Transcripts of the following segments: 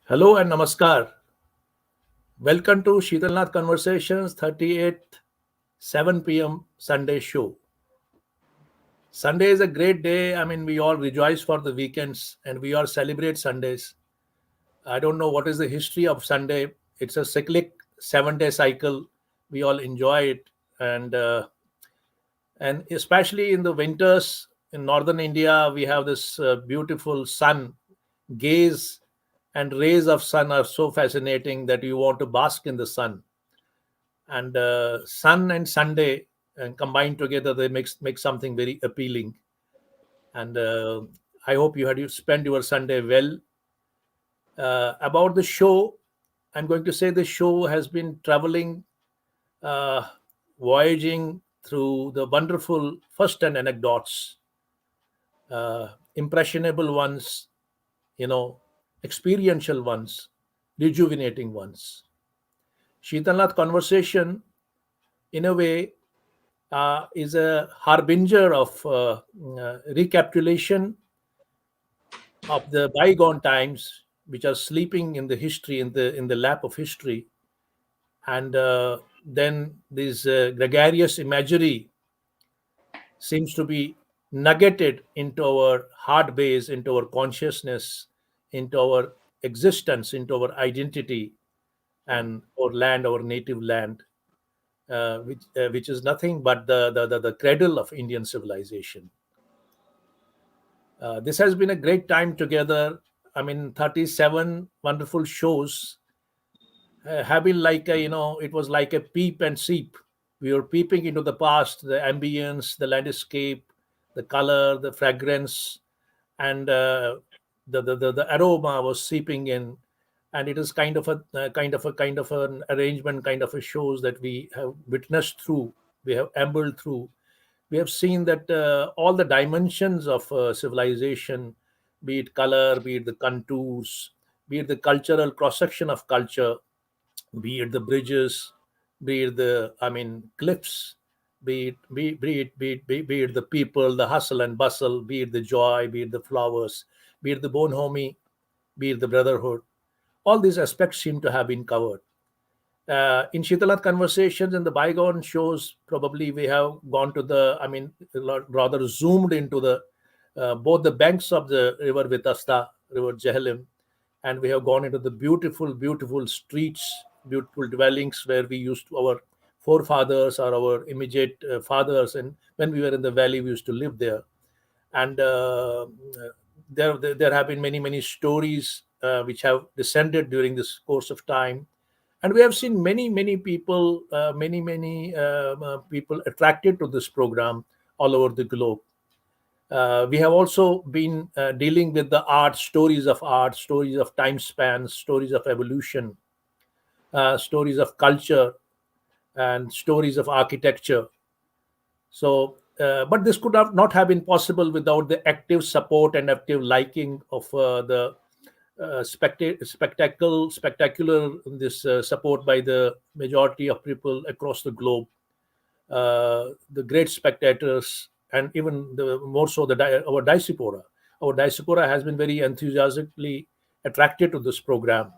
Hello and namaskar. Welcome to Sheetalnath Conversations 38th 7 p.m. Sunday show. Sunday is a great day. I mean, we all rejoice for the weekends and we all celebrate Sundays. I don't know what is the history of Sunday. It's a cyclic 7 day cycle. We all enjoy it. And especially in the winters in northern India, we have this beautiful sun gaze, and rays of sun are so fascinating that you want to bask in the sun. And sun and Sunday and combined together, they make something very appealing. And I hope you spend your Sunday well. About the show, I'm going to say the show has been traveling, uh, voyaging through the wonderful first-hand anecdotes, impressionable ones, you know, experiential ones, rejuvenating ones. Sheetalnath conversation, in a way, is a harbinger of recapitulation of the bygone times, which are sleeping in the history, in the lap of history, and then this gregarious imagery seems to be nuggeted into our heart base, into our consciousness, into our existence, into our identity, and our land, our native land, which is nothing but the cradle of Indian civilization. This has been a great time together. I mean, 37 wonderful shows have been like it was like a peep and seep. We were peeping into the past, the ambience, the landscape, the color, the fragrance, and the aroma was seeping in. And it is kind of an arrangement, kind of a shows that we have witnessed through, we have ambled through. We have seen that all the dimensions of civilization, be it color, be it the contours, be it the cultural cross section of culture, be it the bridges, be it the, I mean, cliffs, be it the people, the hustle and bustle, be it the joy, be it the flowers, be it the bonhomie, be it the brotherhood. All these aspects seem to have been covered. In Shitalat conversations in the bygone shows, probably we have gone to the, I mean, rather zoomed into the both the banks of the river Vitasta, river Jhelum, and we have gone into the beautiful, beautiful streets, beautiful dwellings where we used to, our forefathers or our immediate fathers, and when we were in the valley, we used to live there. And there have been many stories which have descended during this course of time, and we have seen many people, many people attracted to this program all over the globe. We have also been dealing with the art, stories of time spans, stories of evolution, stories of culture, and stories of architecture. So, but this could have not have been possible without the active support and active liking of the spectacular this support by the majority of people across the globe, the great spectators, and even the more so our diaspora. Our diaspora has been very enthusiastically attracted to this program,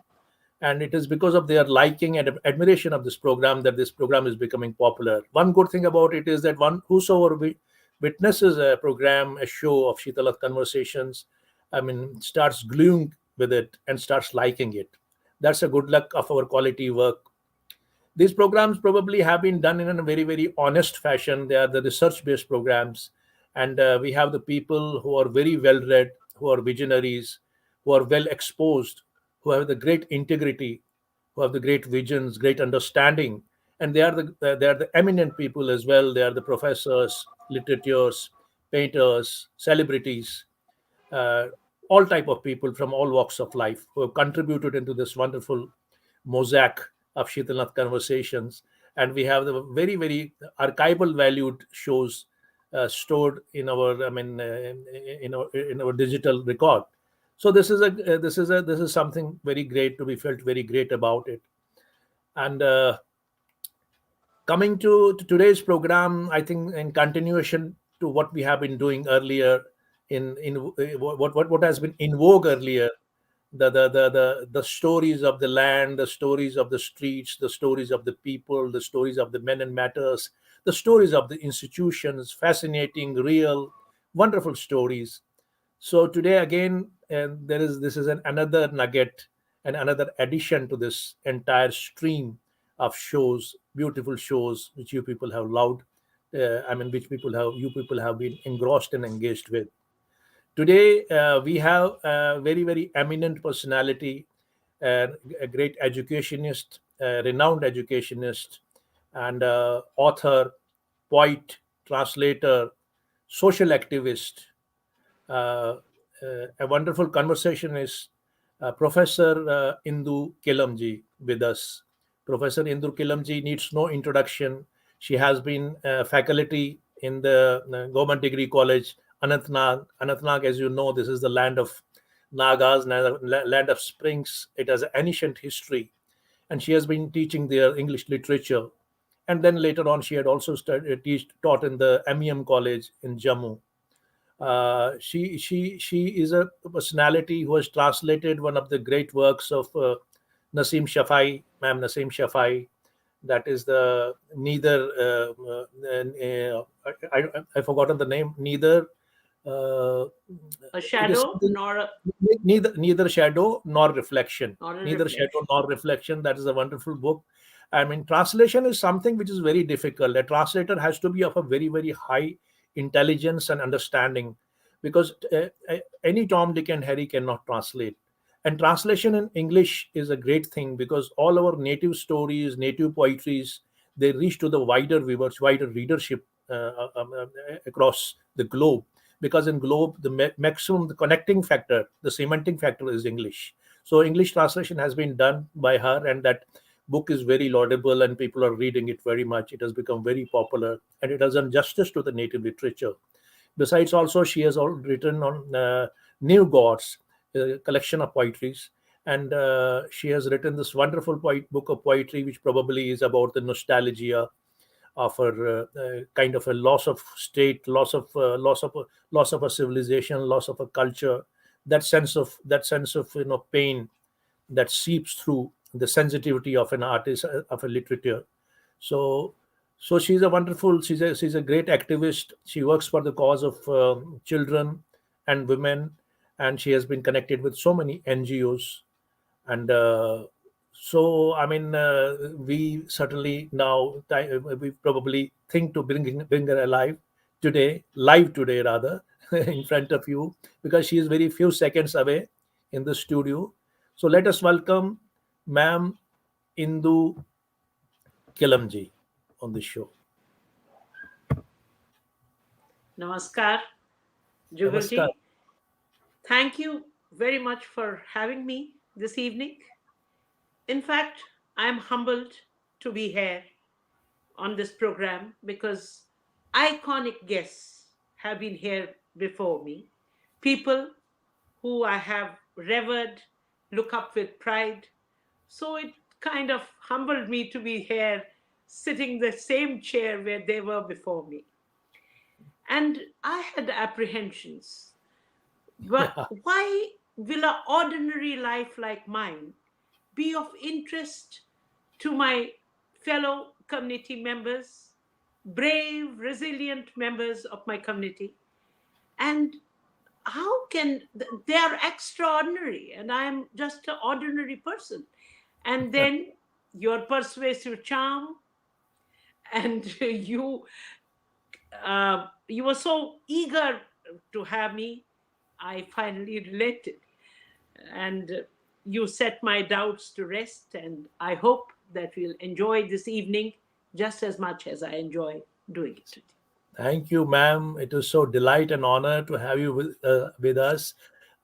and it is because of their liking and admiration of this program that this program is becoming popular. One good thing about it is that one whosoever witnesses a program, a show of Shitalat conversations, I mean, starts gluing with it and starts liking it. That's a good luck of our quality work. These programs probably have been done in a very honest fashion. They are the research based programs, and we have the people who are very well read, who are visionaries, who are well exposed, who have the great integrity, who have the great visions, great understanding, and they are the eminent people as well. They are the professors, literateurs, painters, celebrities, uh, all type of people from all walks of life who have contributed into this wonderful mosaic of Sheetalnath conversations. And we have the very archival valued shows stored in our, I mean, in our digital record. So this is something very great to be felt very great about it. And coming to today's program, I think in continuation to what we have been doing earlier, in what has been in vogue earlier, the stories of the land, the stories of the streets, the stories of the people, the stories of the men and matters, the stories of the institutions, fascinating, real, wonderful stories. So today again, there is this is another nugget and another addition to this entire stream of shows, beautiful shows which you people have loved. I mean, which people have you people have been engrossed and engaged with. Today, we have a very eminent personality, a great educationist, a renowned educationist, and author, poet, translator, social activist, uh, a wonderful conversationist, Professor Indu Kilamji with us. Professor Indu Kilamji needs no introduction. She has been faculty in the Government Degree College, Anantnag. Anantnag, as you know, this is the land of Nagas, land of springs. It has an ancient history, and she has been teaching there English literature. And then later on, she had also taught in the MEM College in Jammu. She is a personality who has translated one of the great works of Nasim Shafai, Ma'am Nasim Shafai. That is the neither I forgotten the name. Neither uh, A it is shadow something, neither shadow nor reflection. nor a Neither shadow reflection. nor reflection. That is a wonderful book. I mean, translation is something which is very difficult. A translator has to be of a very high intelligence and understanding, because any Tom, Dick, and Harry cannot translate. And translation in English is a great thing, because all our native stories, native poetries, they reach to the wider viewers, wider readership across the globe. Because in globe, the maximum, the connecting factor, the cementing factor is English. So English translation has been done by her, and that book is very laudable, and people are reading it very much. It has become very popular, and it has done justice to the native literature. Besides, also she has written on New Gods, a collection of poetries, and she has written this wonderful book of poetry, which probably is about the nostalgia of her kind of a loss of state, loss of a civilization, loss of a culture. That sense of pain that seeps through the sensitivity of an artist, of a literature. So she's a wonderful, she's a great activist. She works for the cause of children and women, and she has been connected with so many NGOs. And so I mean, we certainly now we probably think to bring her alive today, live today rather, in front of you, because she is very few seconds away in the studio. So let us welcome Ma'am Indu Kilamji on the show. Namaskar, Namaskar. Jugalji. Thank you very much for having me this evening. In fact, I am humbled to be here on this program because iconic guests have been here before me. People who I have revered, look up with pride. So it kind of humbled me to be here sitting the same chair where they were before me. And I had apprehensions. But Yeah. why will an ordinary life like mine be of interest to my fellow community members, brave, resilient members of my community? And how can they are extraordinary, and I'm just an ordinary person? And then your persuasive charm, and you were so eager to have me. I finally related, and you set my doubts to rest. And I hope that we'll enjoy this evening just as much as I enjoy doing it today. Thank you, ma'am. It is so delight and honor to have you with us.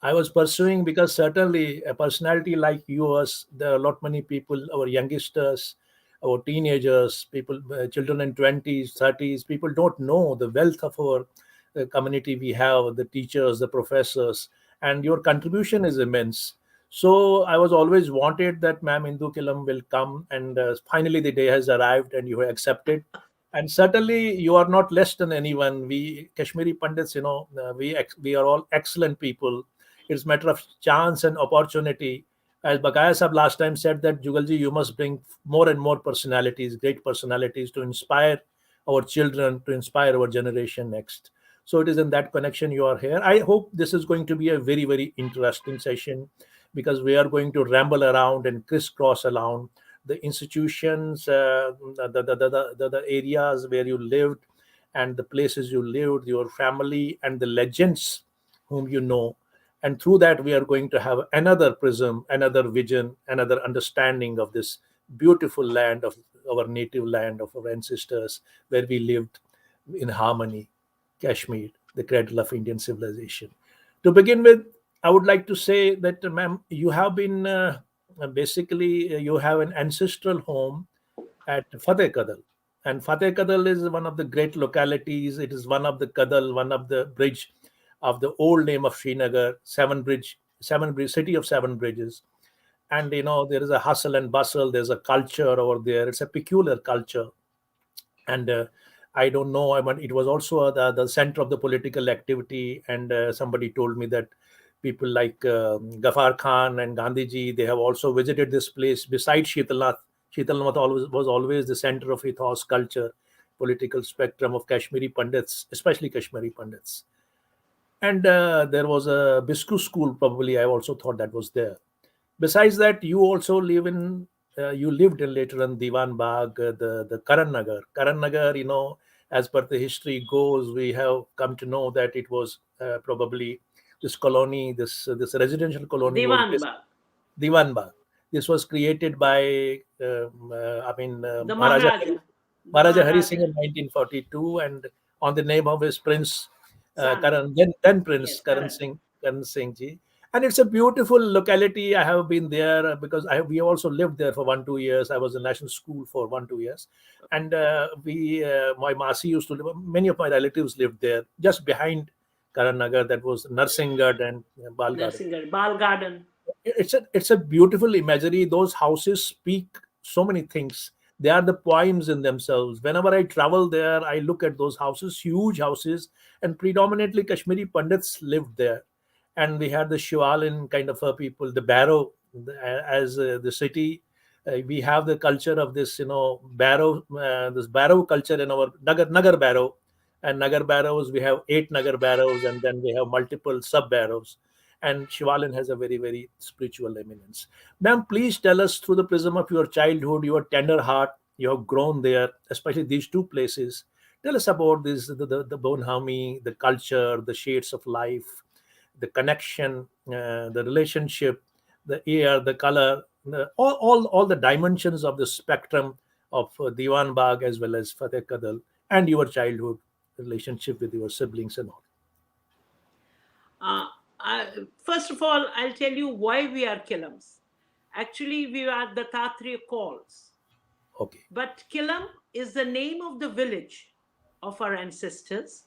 I was pursuing, because certainly a personality like yours, there are a lot many people, our youngsters, our teenagers, people, children in 20s, 30s, people don't know the wealth of our community we have, the teachers, the professors, and your contribution is immense. So I was always wanted that Ma'am Indu Kilam will come, and finally the day has arrived, and you have accepted. And certainly you are not less than anyone. We Kashmiri Pandits, we are all excellent people, It's matter of chance and opportunity. As Bakaya Sahab last time said that Jugalji, you must bring more and more personalities, great personalities, to inspire our children, to inspire our generation next. So it is in that connection you are here. I hope this is going to be a very, very interesting session, because we are going to ramble around and crisscross around the institutions, the areas where you lived, and the places you lived, your family, and the legends whom you know. And through that, we are going to have another prism, another vision, another understanding of this beautiful land of our native land of our ancestors, where we lived in harmony. Kashmir, the cradle of Indian civilization. To begin with, I would like to say that, ma'am, you have been basically, you have an ancestral home at Fateh Kadal. And Fateh Kadal is one of the great localities. It is one of the Kadal, one of the bridge of the old name of Srinagar, Seven Bridge, city of seven bridges. And there is a hustle and bustle. There's a culture over there. It's a peculiar culture. And I don't know. I mean, it was also the center of the political activity. And somebody told me that people like Gafar Khan and Gandhiji, they have also visited this place. Besides Sheetalnath, Sheetalnath was always the center of ethos, culture, political spectrum of Kashmiri Pandits, especially Kashmiri Pandits. And there was a Biscu school, probably. I also thought that was there. Besides that, you also live in you lived in later in Diwan Bagh, the Karan Nagar. Karan Nagar, as per the history goes, we have come to know that it was probably this colony, this residential colony was Diwan Bagh, Diwan Bagh. This was created by, the Maharaja Maharaja, the Maharaja Hari Singh Maharaja, in 1942, and on the name of his prince, son. Karan, then Prince Yes, Karan. Karan Singh ji. And it's a beautiful locality. I have been there because we also lived there for 1 2 years. I was in national school for 1 2 years, and my Masi used to live. Many of my relatives lived there, just behind Karan Nagar. That was Narsinghgad and Bal Garden. Narsingar, Bal Garden. It's a beautiful imagery. Those houses speak so many things. They are the poems in themselves. Whenever I travel there, I look at those houses, huge houses, and predominantly Kashmiri Pandits lived there. And we had the Shivalin kind of people, the Barrow, as the city. We have the culture of this, Barrow, this Barrow culture in our Nagar Barrow. And Nagar Barrows, we have 8 Nagar Barrows, and then we have multiple sub Barrows. And Shivalin has a very, very spiritual eminence. Ma'am, please tell us, through the prism of your childhood, your tender heart, you have grown there, especially these two places. Tell us about this, the Bonhami, the culture, the shades of life, the connection, the relationship, the air, the color, all the dimensions of the spectrum of Diwan Bagh as well as Fateh Kadal, and your childhood relationship with your siblings and all. Uh, First of all, I'll tell you why we are Kilams. Actually, we are the Tatri calls. Okay. But Kilam is the name of the village of our ancestors,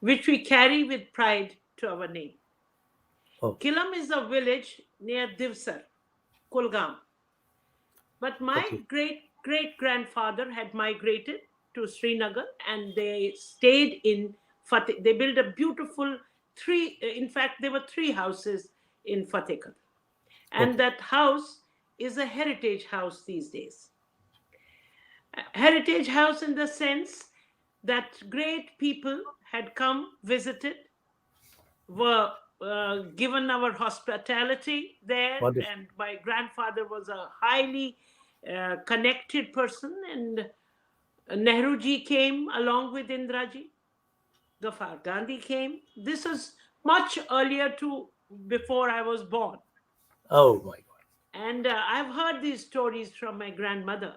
which we carry with pride to our name. Oh, Kilam is a village near Divsar, Kulgam. But my okay. great great grandfather had migrated to Srinagar and they stayed in Fateh. They built a beautiful in fact, there were three houses in Fatehgarh. And Okay. that house is a heritage house these days. A heritage house in the sense that great people had come, visited, were given our hospitality there, Wonderful. and my grandfather was a highly connected person, and Nehruji came along with Indraji. Gafar Gandhi came. This is much earlier to before I was born. Oh my God. And I've heard these stories from my grandmother.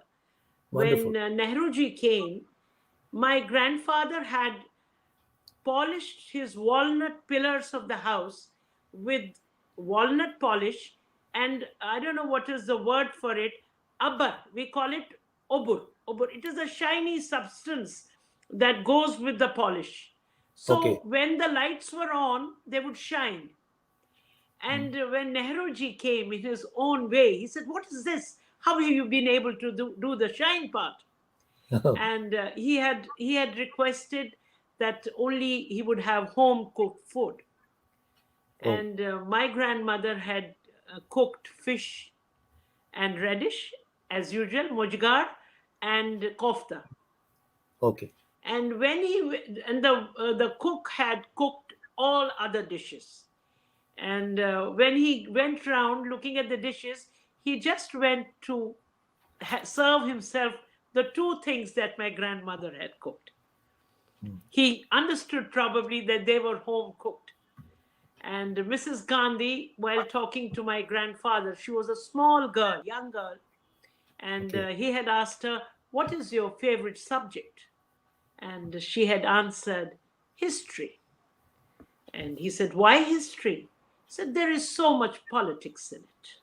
Wonderful. When Nehruji came, my grandfather had polished his walnut pillars of the house with walnut polish, and I don't know what is the word for it. Abbar, we call it obur. Obur. It is a shiny substance that goes with the polish. So Okay. when the lights were on, they would shine. Mm. And when Nehruji came in his own way, he said, "What is this? How have you been able to do the shine part?" And he had requested that only he would have home cooked food. Oh, And my grandmother had cooked fish and radish as usual, mujgar and kofta. okay, And when the cook had cooked all other dishes, and when he went round looking at the dishes, he just went to serve himself the two things that my grandmother had cooked. mm, He understood probably that they were home cooked. And Mrs. Gandhi, while talking to my grandfather, she was a small girl, young girl, and okay, he had asked her, "What is your favorite subject?" And she had answered, "History." And he said, "Why history?" He said, "There is so much politics in it."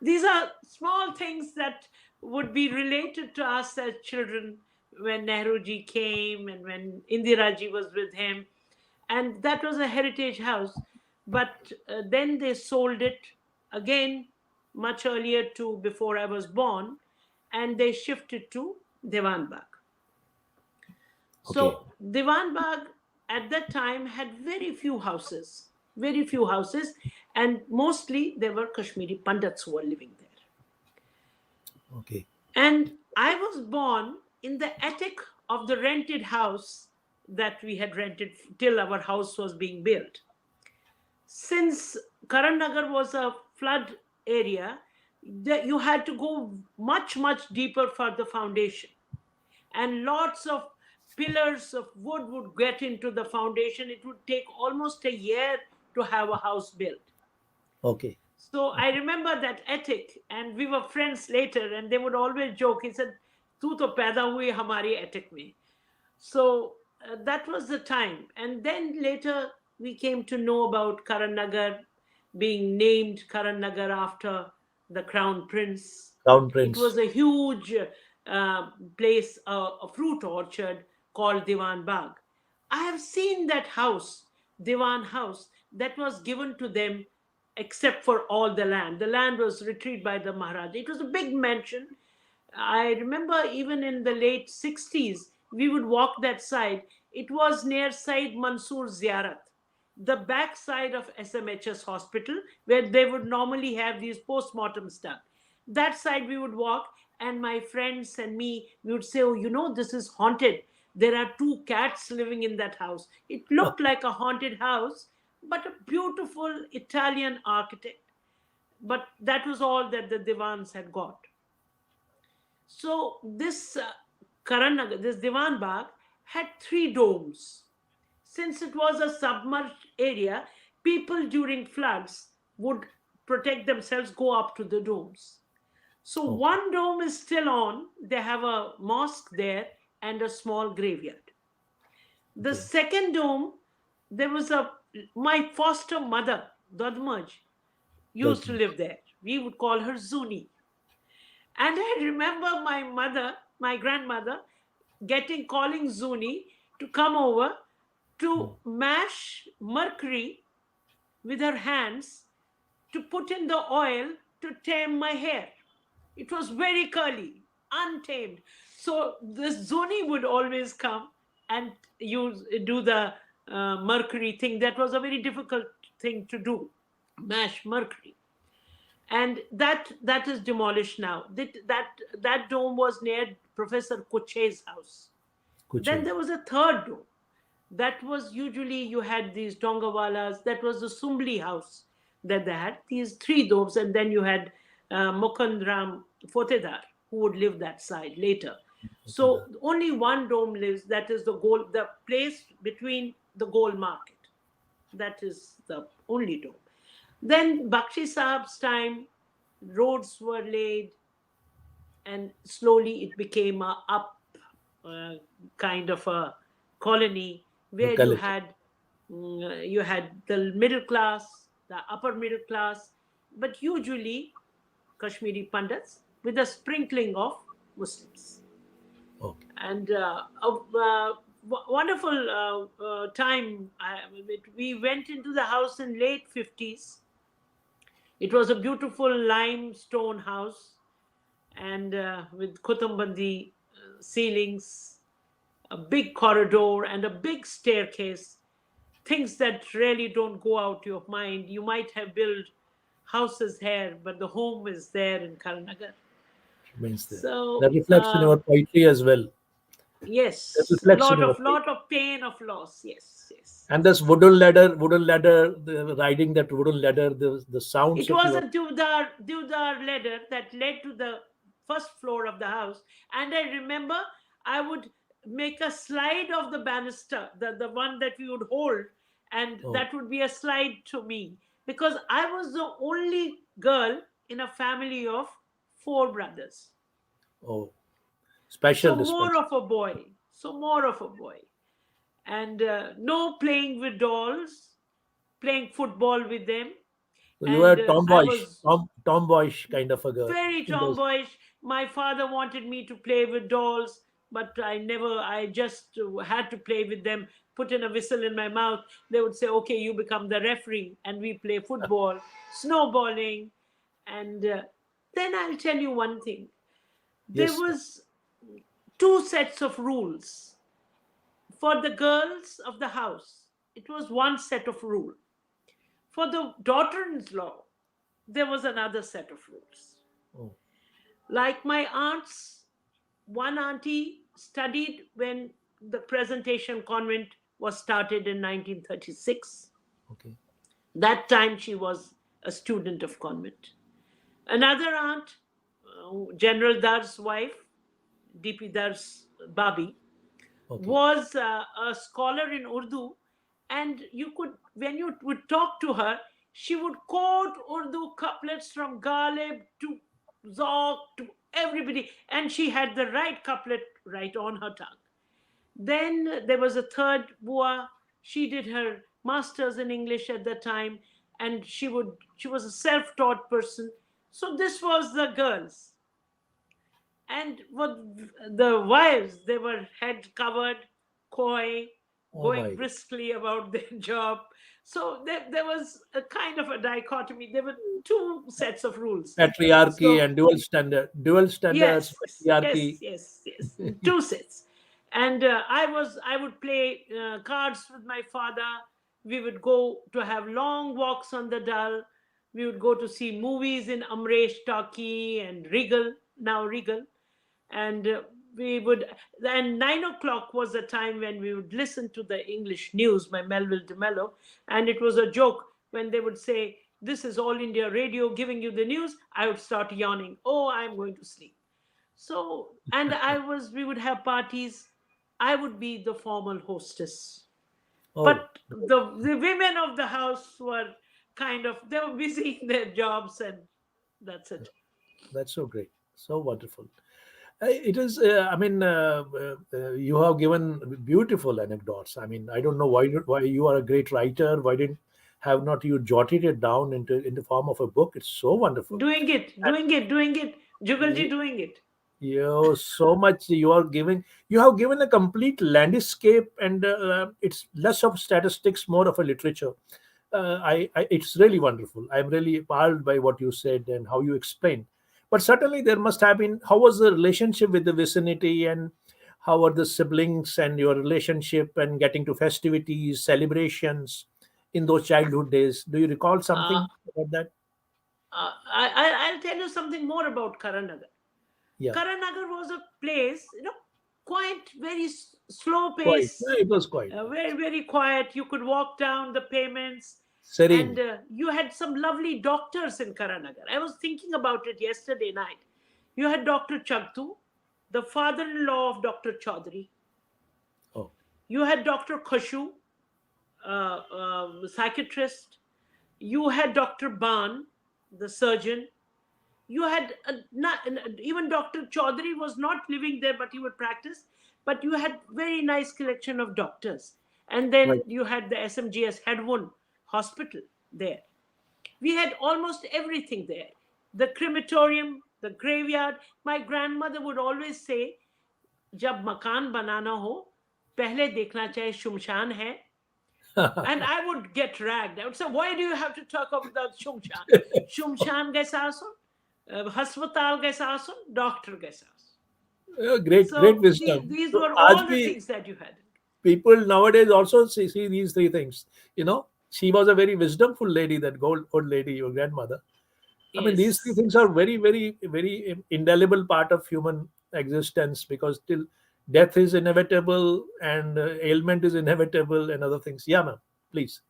These are small things that would be related to us as children when Nehruji came and when Indiraji was with him. And that was a heritage house. But then they sold it again much earlier to before I was born, and they shifted to Dewan Bagh. okay, So Diwan Bagh at that time had very few houses, and mostly there were Kashmiri Pandits who were living there. okay, And I was born in the attic of the rented house that we had rented till our house was being built. Since Karannagar was a flood area, you had to go much, much deeper for the foundation. And lots of pillars of wood would get into the foundation. It would take almost a year to have a house built. okay, So I remember that attic, and we were friends later, and they would always joke. He said, "Tu to paida hui hamari attic mein." So that was the time. And then later we came to know about Karannagar being named Karannagar after the crown prince. Crown It Prince. was a huge place, a fruit orchard called Diwan Bagh. I have seen that house, Diwan House, that was given to them except for all the land. The land was retrieved by the Maharaj. It was a big mansion. I remember even in the late 60s, we would walk that side. It was near Said Mansoor Ziyarat, the back side of SMHS hospital, where they would normally have these post-mortems done. That side we would walk, and my friends and me, we would say, "Oh, this is haunted. There are two cats living in that house." It looked like a haunted house, but a beautiful Italian architect. But that was all that the Divans had got. So this Karannagar, this Diwan Bagh, had three domes. Since it was a submerged area, people during floods would protect themselves, go up to the domes. So Okay, one dome is still on. They have a mosque there and a small graveyard. The okay, second dome, there was a my foster mother, Dadmaj, used to Dutton. live there. We would call her Zuni. And I remember my mother, my grandmother, calling Zuni to come over Mm, to mash mercury with her hands to put in the oil to tame my hair. It was very curly, untamed. So this Zuni would always come and do the mercury thing. That was a very difficult thing to do, mash mercury. And that is demolished now. That dome was near Professor Koche's house. Then Kuche. there was a third dome. That was usually you had these Dongawalas. That was the Sumbli house that they had. These three domes, and then you had Mukandram Fotedar who would live that side later. So only one dome lives. That is the place between the Goal Market. That is the only dome. Then Bakshi Sahab's time, roads were laid, and slowly it became a up uh, kind of a colony where Locality. you had the middle class, the upper middle class, but usually Kashmiri Pandits with a sprinkling of Muslims. Okay, And wonderful time. We went into the house in late 50s. It was a beautiful limestone house, and with Kutumbandi ceilings, a big corridor, and a big staircase. things that really don't go out your mind. You might have built houses here, but the home is there in Karanagar. Remains there. That So reflects in your poetry as well. That yes, a reflects in your poetry. lot of pain of loss. Yes, yes, And yes. this wooden ladder, the riding that wooden ladder, the sounds It of was your. a Dudar ladder that led to the first floor of the house. And I remember I would make a slide of the banister, the one that we would hold, and Oh, that would be a slide to me because I was the only girl in a family of four brothers. oh, special So more dispatch. of a boy. So more of a boy. And no playing with dolls, playing football with them. So you were And I tomboyish, was tomboyish kind of a girl very in those. tomboyish. My father wanted me to play with dolls, but I just had to play with them, put in a whistle in my mouth. They would say, okay, you become the referee, and we play football, snowballing. And then I'll tell you one thing. There Yes. was two sets of rules. For the girls of the house, it was one set of rule. For the daughter-in-law, there was another set of rules. Oh, Like my aunts, one auntie studied when the presentation convent was started in 1936. okay, That time she was a student of convent. Another aunt, General Dar's wife, DP Dar's Babi, okay. was a scholar in Urdu, and you could, when you would talk to her, she would quote Urdu couplets from Ghalib to Zauq to everybody, and she had the right couplet right on her tongue. Then there was a third Bua. She did her masters in English at the time, and she was a self-taught person. So this was the girls, and what the wives, they were head covered, coy, Oh going my God. briskly about their job. So there was a kind of a dichotomy. There were two sets of rules. Patriarchy So and dual standards, yes, patriarchy. yes, two sets. And I would play cards with my father. We would go to have long walks on the Dal. We would go to see movies in Amresh Taki and Regal, now Regal. And we would, and 9 o'clock was the time when we would listen to the English news by Melville de Mello. And it was a joke when they would say, this is All India Radio giving you the news. I would start yawning. Oh, I'm going to sleep. So, and we would have parties. I would be the formal hostess. Oh, But the women of the house were kind of, they were busy in their jobs, and that's it. that's so great. So wonderful. It is. I mean, you have given beautiful anecdotes. I mean, I don't know why you are a great writer. Why didn't have not you jotted it down into in the form of a book? It's so wonderful. Doing it. Jugalji And doing it. you so much you are giving. You have given a complete landscape, and it's less of statistics, more of a literature. It's really wonderful. I'm really appalled by what you said and how you explained. But certainly there must have been. How was the relationship with the vicinity, and how are the siblings and your relationship and getting to festivities, celebrations in those childhood days? Do you recall Uh, something about that? I'll tell you something more about Karanagar. Yeah, Karanagar was a place, quite very slow quite. pace, Yeah, it was quite very, very quiet. You could walk down the pavements, and serene. you had some lovely doctors in Karanagar. I was thinking about it yesterday night. You had Dr. Chagtu, the father in law of Dr. Chaudhary. Oh, You had Dr. Khashu, psychiatrist. You had Dr. Ban, the surgeon. You had not, even Dr. Chaudhary was not living there, but he would practice. But you had very nice collection of doctors, and right. then you had the SMGS Headwood Hospital there. We had almost everything there. The crematorium, the graveyard. My grandmother would always say, "जब मकान बनाना हो, पहले देखना चाहिए शमशान है." And I would get ragged. I would say, why do you have to talk about Shumshan? Shumshan Gaisasun, Haspatal Gaisasun, Doctor Gaisasun. Great, great So wisdom. these So, were आज all the भी things that you had. people nowadays also see these three things. She was a very wisdomful lady, that old lady, your grandmother. I mean, these three Yes. things are very, very, very indelible part of human existence, because till death is inevitable, and ailment is inevitable, and other things. Yeah, ma'am. Please.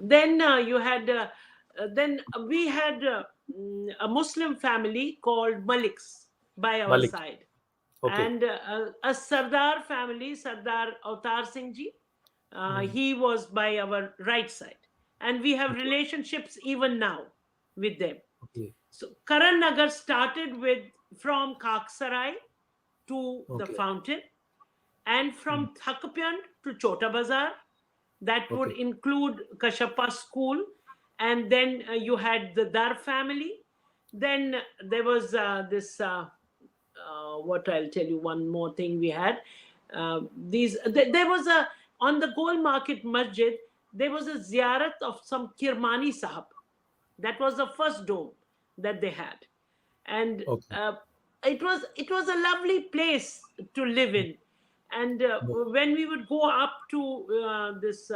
Then you had then we had a Muslim family called Maliks by our Malik. side, Okay. and a Sardar family, Sardar Avtar Singh ji. Mm. He was by our right side, and we have Okay. relationships even now with them. Okay. So Karan Nagar started with from Kaksarai to the Okay. fountain, and Mm. from Thakpyan to Chota Bazar. That would Okay. include Kashapa School, and then you had the Dar family. Then there was this. What I'll tell you, one more thing we had. There was a on the Gold Market Masjid. There was a ziyarat of some Kirmani Sahab. That was the first dome that they had, and Okay. it was a lovely place to live in. And No. when we would go up to this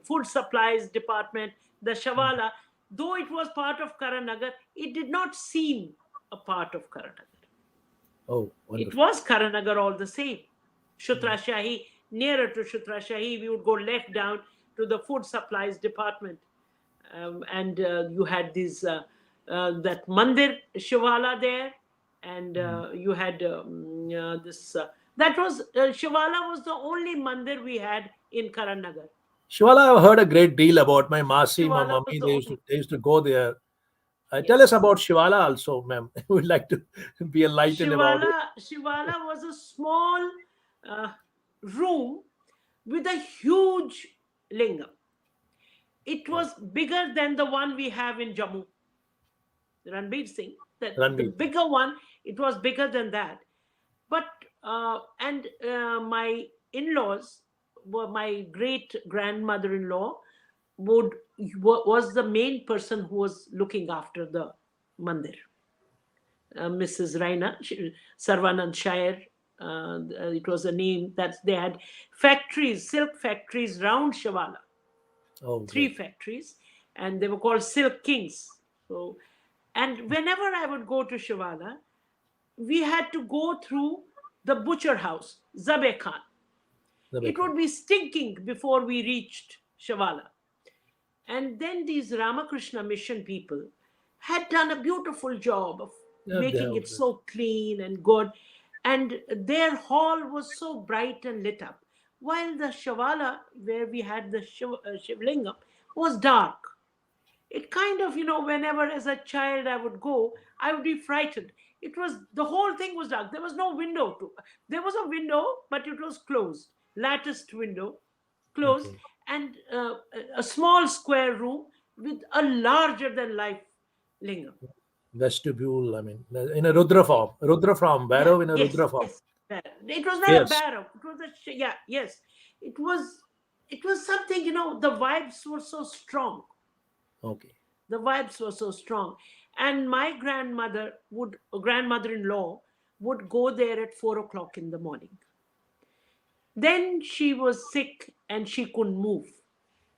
food supplies department, the Mm. Shavala, though it was part of Karanagar, it did not seem a part of Karanagar. Oh, It wonderful. was Karanagar all the same. Mm. Shutra Shahi, nearer to Shutra Shahi, we would go left down to the food supplies department. And you had these that Mandir Shivala there, and Mm. you had this. That was Shivala was the only mandir we had in Karanagar. Shivala, I've heard a great deal about. My Masi, my Shivala was mummy, the only. they used to go there. Tell us Yes. about Shivala also, ma'am. We'd like to be enlightened about it. Shivala was a small uh, room with a huge lingam. It Oh, was bigger than the one we have in Jammu, Ranbir Singh. That the Ranveer. bigger one, it was bigger than that. But and my in-laws were my great grandmother-in-law would was the main person who was looking after the mandir. Mrs. Raina Sarvanand Shire. It was a name that they had factories, silk factories round Shivala, Oh, three great. factories, and they were called Silk Kings. So, and whenever I would go to Shivala, we had to go through the butcher house, Zabe Khan. It Rebecca. would be stinking before we reached Shivala. And then these Ramakrishna mission people had done a beautiful job of Yeah, they making have. it so clean and good. And their hall was so bright and lit up. While the Shivala, where we had the Shivlingam, was dark. It kind of, whenever as a child I would go, I would be frightened. It was the whole thing was dark. There was no window to. There was a window, but it was closed, latticed window, closed, Okay. and a small square room with a larger than life lingam. Vestibule, I mean, in a Rudra form. Rudra form. Yeah, Barrow in a yes, Rudra form. yes. It was not a Fierce. barrow. It was a yeah, yes. It was. It was something. The vibes were so strong. Okay. The vibes were so strong. And my grandmother-in-law would go there at 4 o'clock in the morning. Then she was sick and she couldn't move.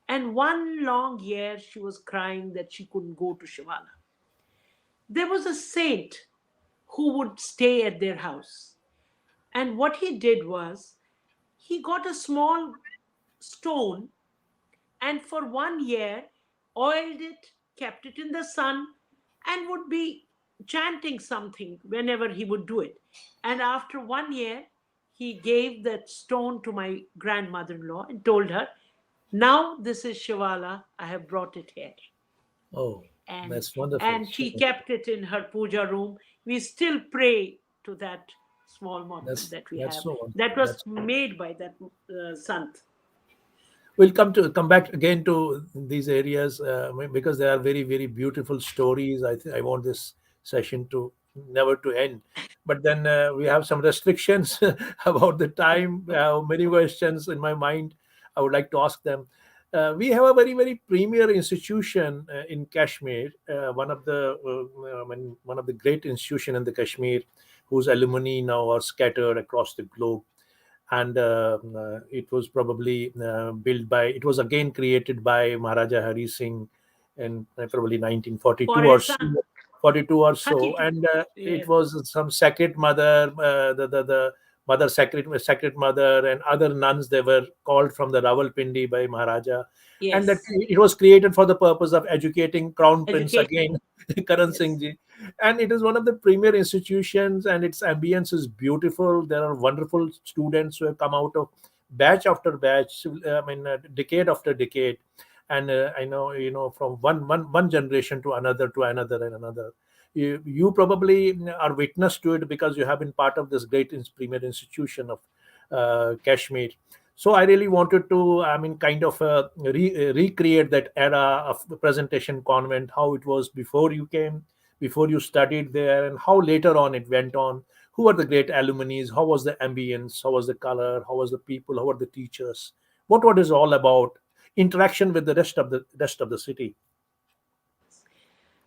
And one long year she was crying that she couldn't go to Shivala. There was a saint who would stay at their house. And what he did was he got a small stone and for 1 year oiled it, kept it in the sun, and would be chanting something whenever he would do it. And after 1 year, he gave that stone to my grandmother in law and told her, now this is Shivala, I have brought it here. Oh, And that's wonderful. and So she wonderful. kept it in her puja room. We still pray to that small monument that we That's have. so wonderful. That was That's made by that sant. we'll come back again to these areas, because they are very, very beautiful stories. I want this session to never to end, but then we have some restrictions about the time. Many questions in my mind, I would like to ask them. We have a very, very premier institution in Kashmir, one of the great institution in the Kashmir, whose alumni now are scattered across the globe. and it was probably built by. It was again created by Maharaja Hari Singh in probably for 1942 or his so, son. 42 or so, 32. and it Yes. was some sacred mother, the mother sacred mother, and other nuns. They were called from the Rawalpindi by Maharaja, and that Yes. it was created for the purpose of educating Crown Prince Education. again, Karan Singh Yes. ji. And it is one of the premier institutions, and its ambience is beautiful. There are wonderful students who have come out of batch after batch, decade after decade, and I know, from one generation to another, to another and another. You probably are witness to it because you have been part of this great premier institution of Kashmir. So I really wanted to, kind of recreate that era of the presentation convent, how it was before you came, before you studied there, and how later on it went on. Who are the great alumni? How was the ambience? How was the color? How was the people? How were the teachers? What is all about? Interaction with the rest of the city.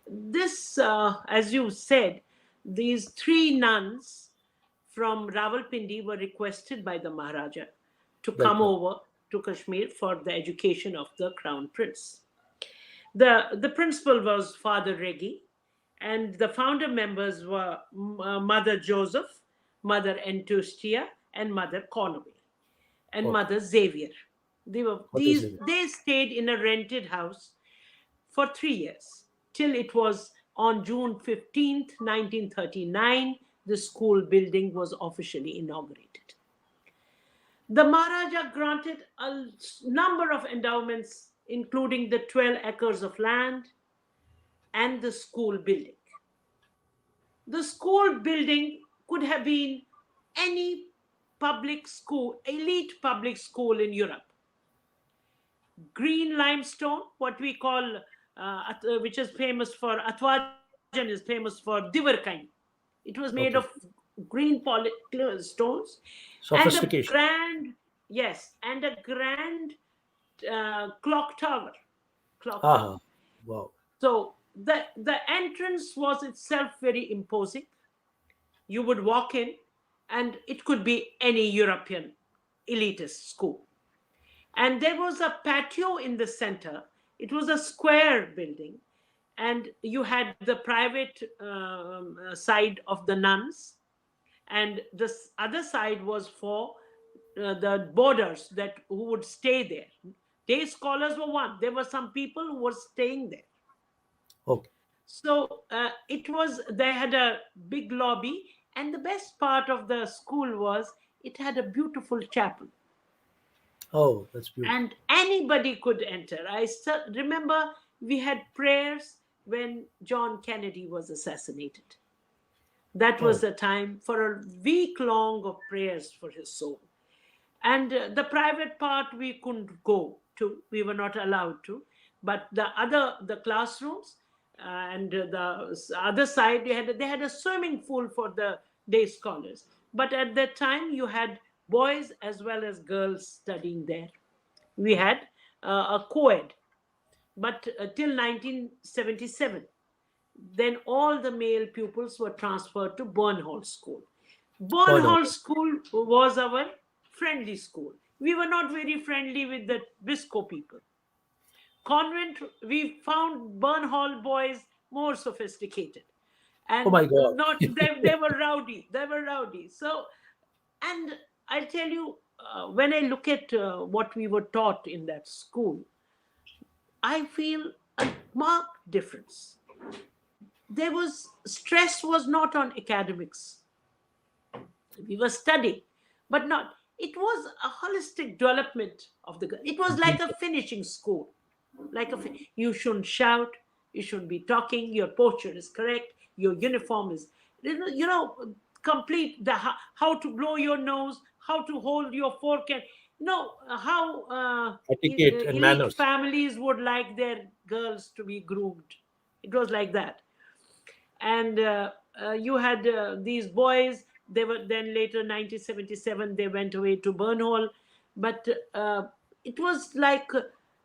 This, as you said, these three nuns from Rawalpindi were requested by the Maharaja to Right, come right. over to Kashmir for the education of the crown prince. The principal was Father Regi, and the founder members were Mother Joseph, Mother Entustia, and Mother Conway, and Okay. Mother Xavier. What is it? They stayed in a rented house for 3 years till it was on June 15th, 1939, the school building was officially inaugurated. The Maharaja granted a number of endowments, including the 12 acres of land and the school building. The school building could have been any public school, elite public school in Europe. Green limestone, what we call, which is famous for, Atwajan is famous for Divarkain. It was made of Okay. green stones, and a Sophistication. grand, yes, and a grand clock tower. Clock tower. Ah, wow. So the entrance was itself very imposing. You would walk in, and it could be any European elitist school. And there was a patio in the center. It was a square building, and you had the private side of the nuns, and this other side was for the boarders that who would stay there. Day scholars were one. There were some people who were staying there. Okay. So it was, they had a big lobby, and the best part of the school was it had a beautiful chapel, Oh, that's beautiful. and anybody could enter. Remember we had prayers when John Kennedy was assassinated. That was Oh, the time for a week long of prayers for his soul. And the private part we couldn't go to, we were not allowed to. But the classrooms, and the other side, they had a swimming pool for the day scholars. But at that time you had boys as well as girls studying there. We had a co-ed, but till 1977, then all the male pupils were transferred to Burnhall School. oh no. Burnhall School was our friendly school. We were not very friendly with the Bisco people. Convent, we found Burnhall boys more sophisticated, Oh and my God. not they were rowdy. They were rowdy. So, and I'll tell you, when I look at what we were taught in that school, I feel a marked difference. There was stress was not on academics. We were studying, but not. It was a holistic development of the girl. It was like a finishing school. You shouldn't shout, you shouldn't be talking, your posture is correct, your uniform is, complete, how to blow your nose, how to hold your fork, and how Etiquette and elite manners. families would like their girls to be groomed. It was like that. And you had these boys. They were then later 1977 they went away to Burnhall, but it was like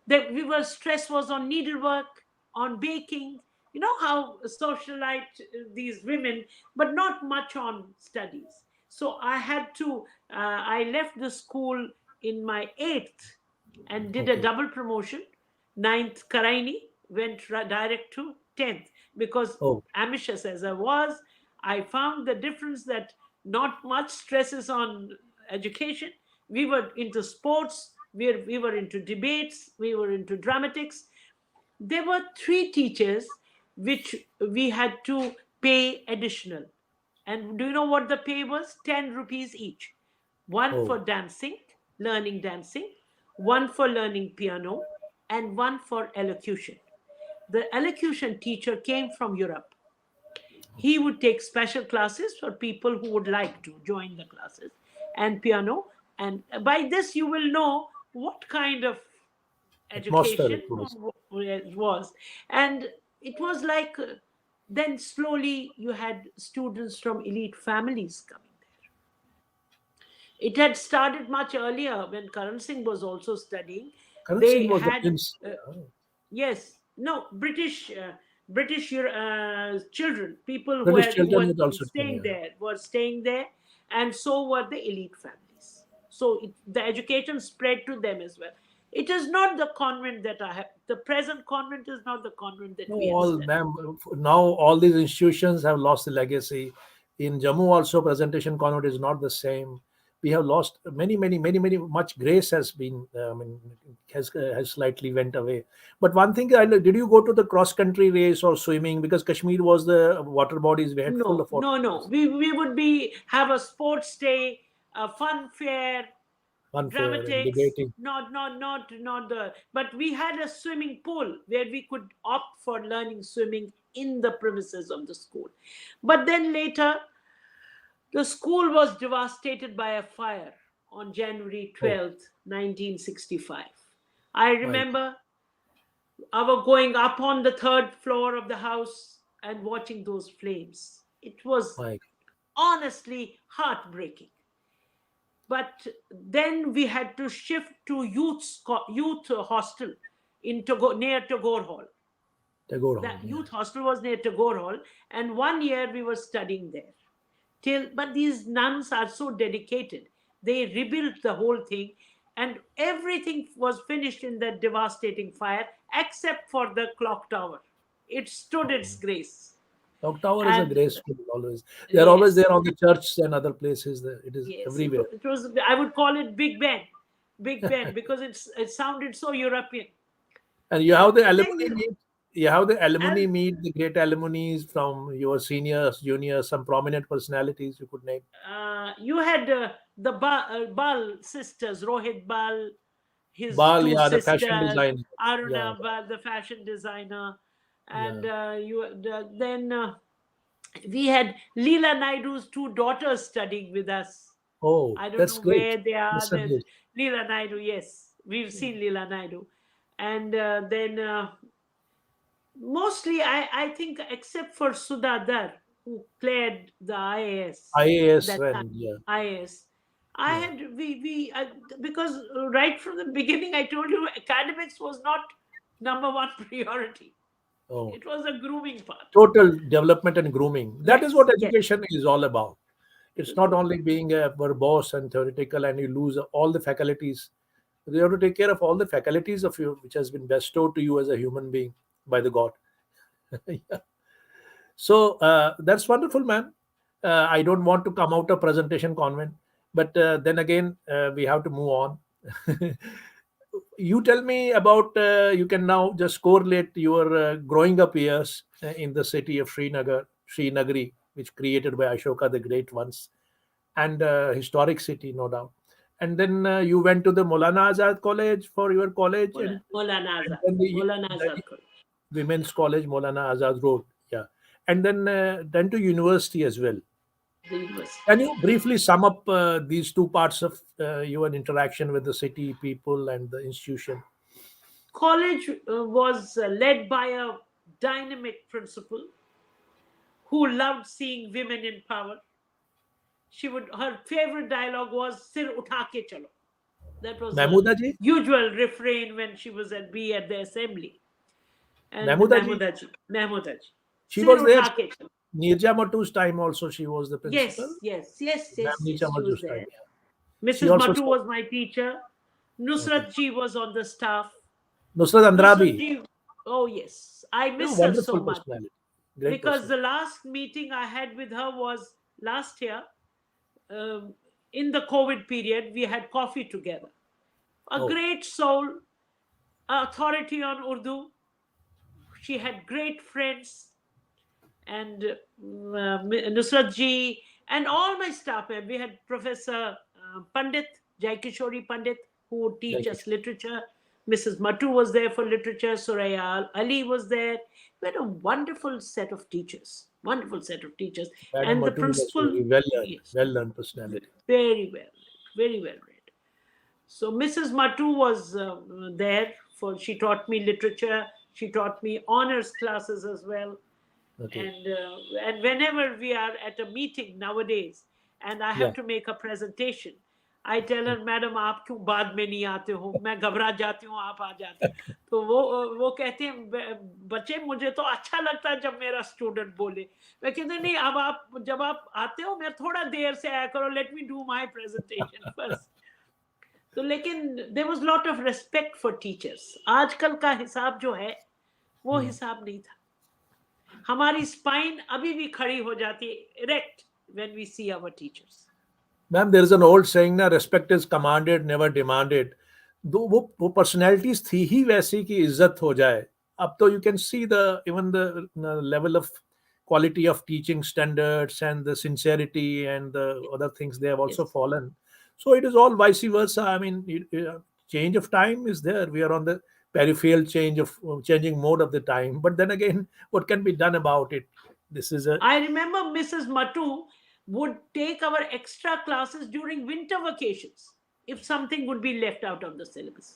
that we were stress was on needlework, on baking. How socialite these women, but not much on studies. So I had to, I left the school in my eighth and did a Okay. double promotion. Ninth, Karaini, went direct to 10th because, Oh, ambitious as I was, I found the difference that not much stress is on education. We were into sports, we were into debates, we were into dramatics. There were three teachers which we had to pay additional. And do you know what the pay was? 10 rupees each. One oh, for dancing, learning dancing, one for learning piano, and one for elocution. The elocution teacher came from Europe. He would take special classes for people who would like to join the classes, and piano. And by this, you will know what kind of atmosphere education it was. it was. And it was like, then slowly you had students from elite families coming there. It had started much earlier when Karan Singh was also studying. Karan Singh They was the had, prince. yes, no, British children, people British who children had had been also came staying here. there, were staying there, and so were the elite families. So the education spread to them as well. It is not the convent that I have. The present convent is not the convent that No, we had all studied. ma'am. Now all these institutions have lost the legacy. In Jammu also, presentation convent is not the same. We have lost many. Much grace has been. Has slightly went away. But one thing, did you go to the cross country race or swimming? Because Kashmir was the water bodies. We had full No, of water no, no. bodies. We would be have a sports day, a fun fair, Unfair and dramatics, debating. not the, but we had a swimming pool where we could opt for learning swimming in the premises of the school. But then later, the school was devastated by a fire on Oh January 12th, 1965. I my, remember our going up on the third floor of the house and watching those flames. It was my honestly heartbreaking. But then we had to shift to youth hostel near Tagore Hall. Tagore Hall. That Yeah. youth hostel was near Tagore Hall, and 1 year we were studying there. But these nuns are so dedicated. They rebuilt the whole thing, and everything was finished in that devastating fire except for the clock tower. It stood its grace. Clock Tower is a And great school always. They are always yes, there on the church and other places. It is yes, everywhere. it was. I would call it Big Ben, Big Ben, because it sounded so European. And you have the alumni Then meet. You have the alumni as meet, the great alumni from your seniors, juniors, some prominent personalities you could name. you had the Bal sisters, Rohit Bal, his Bal, two yeah, the fashion sisters, designer. Yeah, Aruna Bal, the fashion designer, yeah. and then we had Leela Naidu's two daughters studying with us. Oh, I don't that's know great. where they are. Listen, yes. Leela Naidu, yes, we've seen Leela Naidu, and then mostly I think except for Sudhadhar, who cleared the IAS IAS that time, and yeah, IAS. I yeah. had because right from the beginning I told you academics was not number one priority. Oh, It was a grooming part. total development and grooming. That is Yes, what yes, education is all about. It's not true. only being a verbose and theoretical and you lose all the faculties. You have to take care of all the faculties of you, which has been bestowed to you as a human being by the God. Yeah. So that's wonderful, man. I don't want to come out of presentation convent, but then again, we have to move on. You tell me about, you can now just correlate your growing up years in the city of Srinagari, which created by Ashoka the Great once, and historic city, no doubt. And then you went to the Maulana Azad College for your college, Maulana and Azad, then Maulana the Azad College, Women's College, Maulana Azad Road. Yeah, and then to university as well. the university. Can you briefly sum up these two parts of your interaction with the city people and the institution? College was led by a dynamic principal who loved seeing women in power. Her favorite dialogue was "Sir utha ke chalo." That was her Mahmouda ji, usual refrain when she was at the assembly. And Mahmouda ji. Mahmouda ji. She सिर was there. उठा के चलो. Nirja Matu's time also she was the principal. Yes, yes, yes, Ma'am yes, Nirja yes. She was Matu's time. there. Yeah. She Mrs. also Matu said, was my teacher. okay. Nusrat ji was on the staff. Nusrat Nusrat Andrabi, ji, oh yes, I you know, miss her so wonderful much personality, great because person. the last meeting I had with her was last year. Um, in the COVID period, we had coffee together. A Oh, great soul, authority on Urdu. She had great friends, and Nusrat ji and all my staff. We had Professor Pandit, Jai Kishori Pandit, who would teach thank you. us literature. Mrs. Matu was there for literature. Suraya Ali was there. We had a wonderful set of teachers. Wonderful set of teachers. Madam And the Matu was principal, very yes, well learned personality. very well read, very well read. So Mrs. Matu was there for. She taught me literature. She taught me honors classes as well. Okay. And whenever we are at a meeting nowadays, and I Yeah. have to make a presentation, I tell her, madam आप क्यों बाद में नहीं आते हो, मैं घबरा जाती हूँ, आप आ जाते हैं. तो वो कहते हैं, बच्चे मुझे तो अच्छा लगता है जब मेरा स्टूडेंट बोले. मैं कहते नहीं, अब आप जब आप आते हो मैं थोड़ा देर से आया करो, let me do my presentation first. तो लेकिन there was lot of respect for teachers. आजकल का हिसाब जो है वो Hmm. हिसाब नहीं था. हमारी स्पाइन अभी भी खड़ी हो जाती है erect when we see our teachers. Ma'am, there is an old saying ना, respect is commanded, never demanded. दो वो पर्सनैलिटीज थी ही वैसी कि इज्जत हो जाए. अब तो you can see the even the level of quality of teaching standards and the sincerity and the other things they have also Yes. fallen. So it is all vice versa. I mean, change of time is there. We are on the peripheral change of changing mode of the time. But then again, what can be done about it? This is a I remember Mrs. Matu would take our extra classes during winter vacations if something would be left out of the syllabus.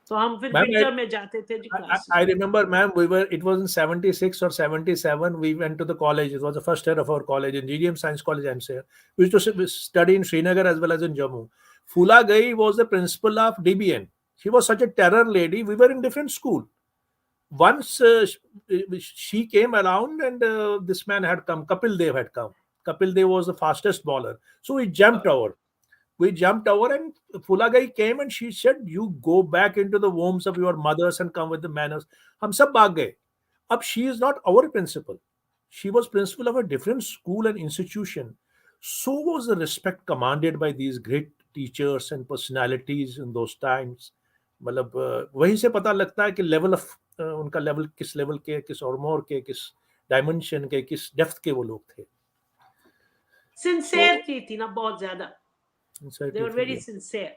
तो हम फिर ma'am. Winter में जाते थे जी I classes में. remember, ma'am, we were, it was in 76 or 77. We went to the college. It was the first year of our college in GDM Science College, I'm saying. We used to study in Srinagar as well as in Jammu. Fula Gai was the principal of DBN. She was such a terror lady. We were in different school. Once she came around and this man had come, Kapil Dev had come. Kapil Dev was the fastest bowler. So we jumped over and Fulagai came and she said, you go back into the wombs of your mothers and come with the manners. हम सब भाग गए. Ab she is not our principal. She was principal of a different school and institution. So was the respect commanded by these great teachers and personalities in those times. मतलब वहीं से पता लगता है कि लेवल ऑफ उनका level किस level के, किस ऑर्मोर के, किस डायमेंशन के, किस डेप्थ के वो लोग थे. सिंसेयर So थी ना बहुत ज्यादा. They certainly were very thing. sincere.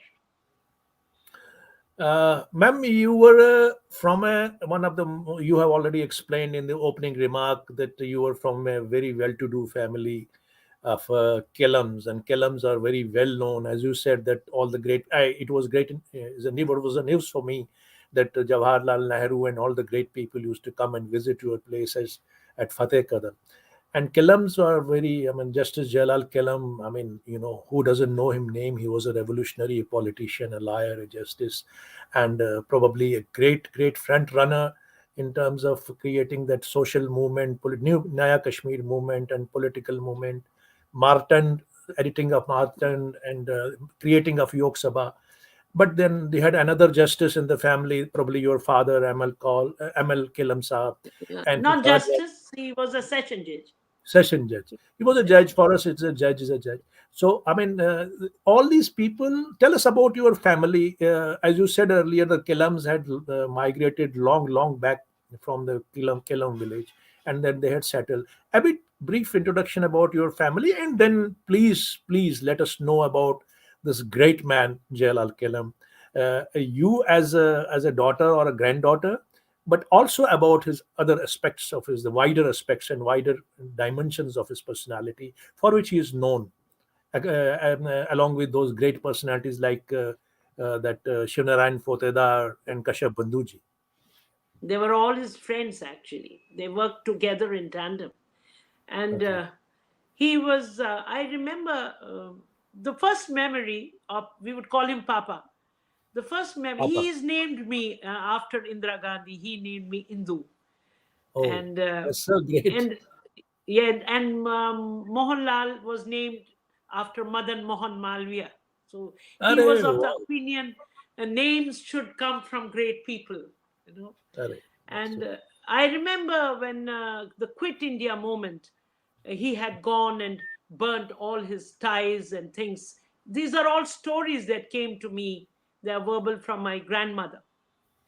Ma'am, you were from one of the, you have already explained in the opening remark that you were from a very well-to-do family of Kelams, and Kelams are very well known. As you said, that all the great, it was great, it was a news for me that Jawaharlal Nehru and all the great people used to come and visit your places at Fateh Kadam. And Kelams are very, I mean, Justice Jalal Kelam, I mean, you know, who doesn't know him name? He was a revolutionary, a politician, a lawyer, a justice, and probably a great front runner in terms of creating that social movement, new Naya Kashmir movement and political movement. Martin, editing of Martin and creating of Yog Sabha. But then they had another justice in the family, probably your father, Amal Kelam Saab, and the Not third one, justice, he was a session judge. session judge. He was a judge. Session. For us, it's a judge is a judge. So, I mean, all these people, tell us about your family. As you said earlier, the Kelams had migrated long back from the Kelam village, and then they had settled. A bit brief introduction about your family, and then please let us know about this great man, Jalal Kelam. You as a daughter or a granddaughter, but also about his other aspects of his, the wider aspects and wider dimensions of his personality, for which he is known, along with those great personalities like that Shivnarayan Fotedar and Kashyap Bandhuji. They were all his friends actually. They worked together in tandem. And Okay. he was, I remember the first memory of, we would call him Papa. The first memory, Papa. he is named me after Indira Gandhi, he named me Indu. Oh, and that's so great. and yeah, and Mohanlal was named after Madan Mohan Malviya. So he was Arey, of the wow. opinion names should come from great people, you know. Arey, that's And so. I remember when the Quit India moment, he had gone and burnt all his ties and things. These are all stories that came to me. They are verbal from my grandmother.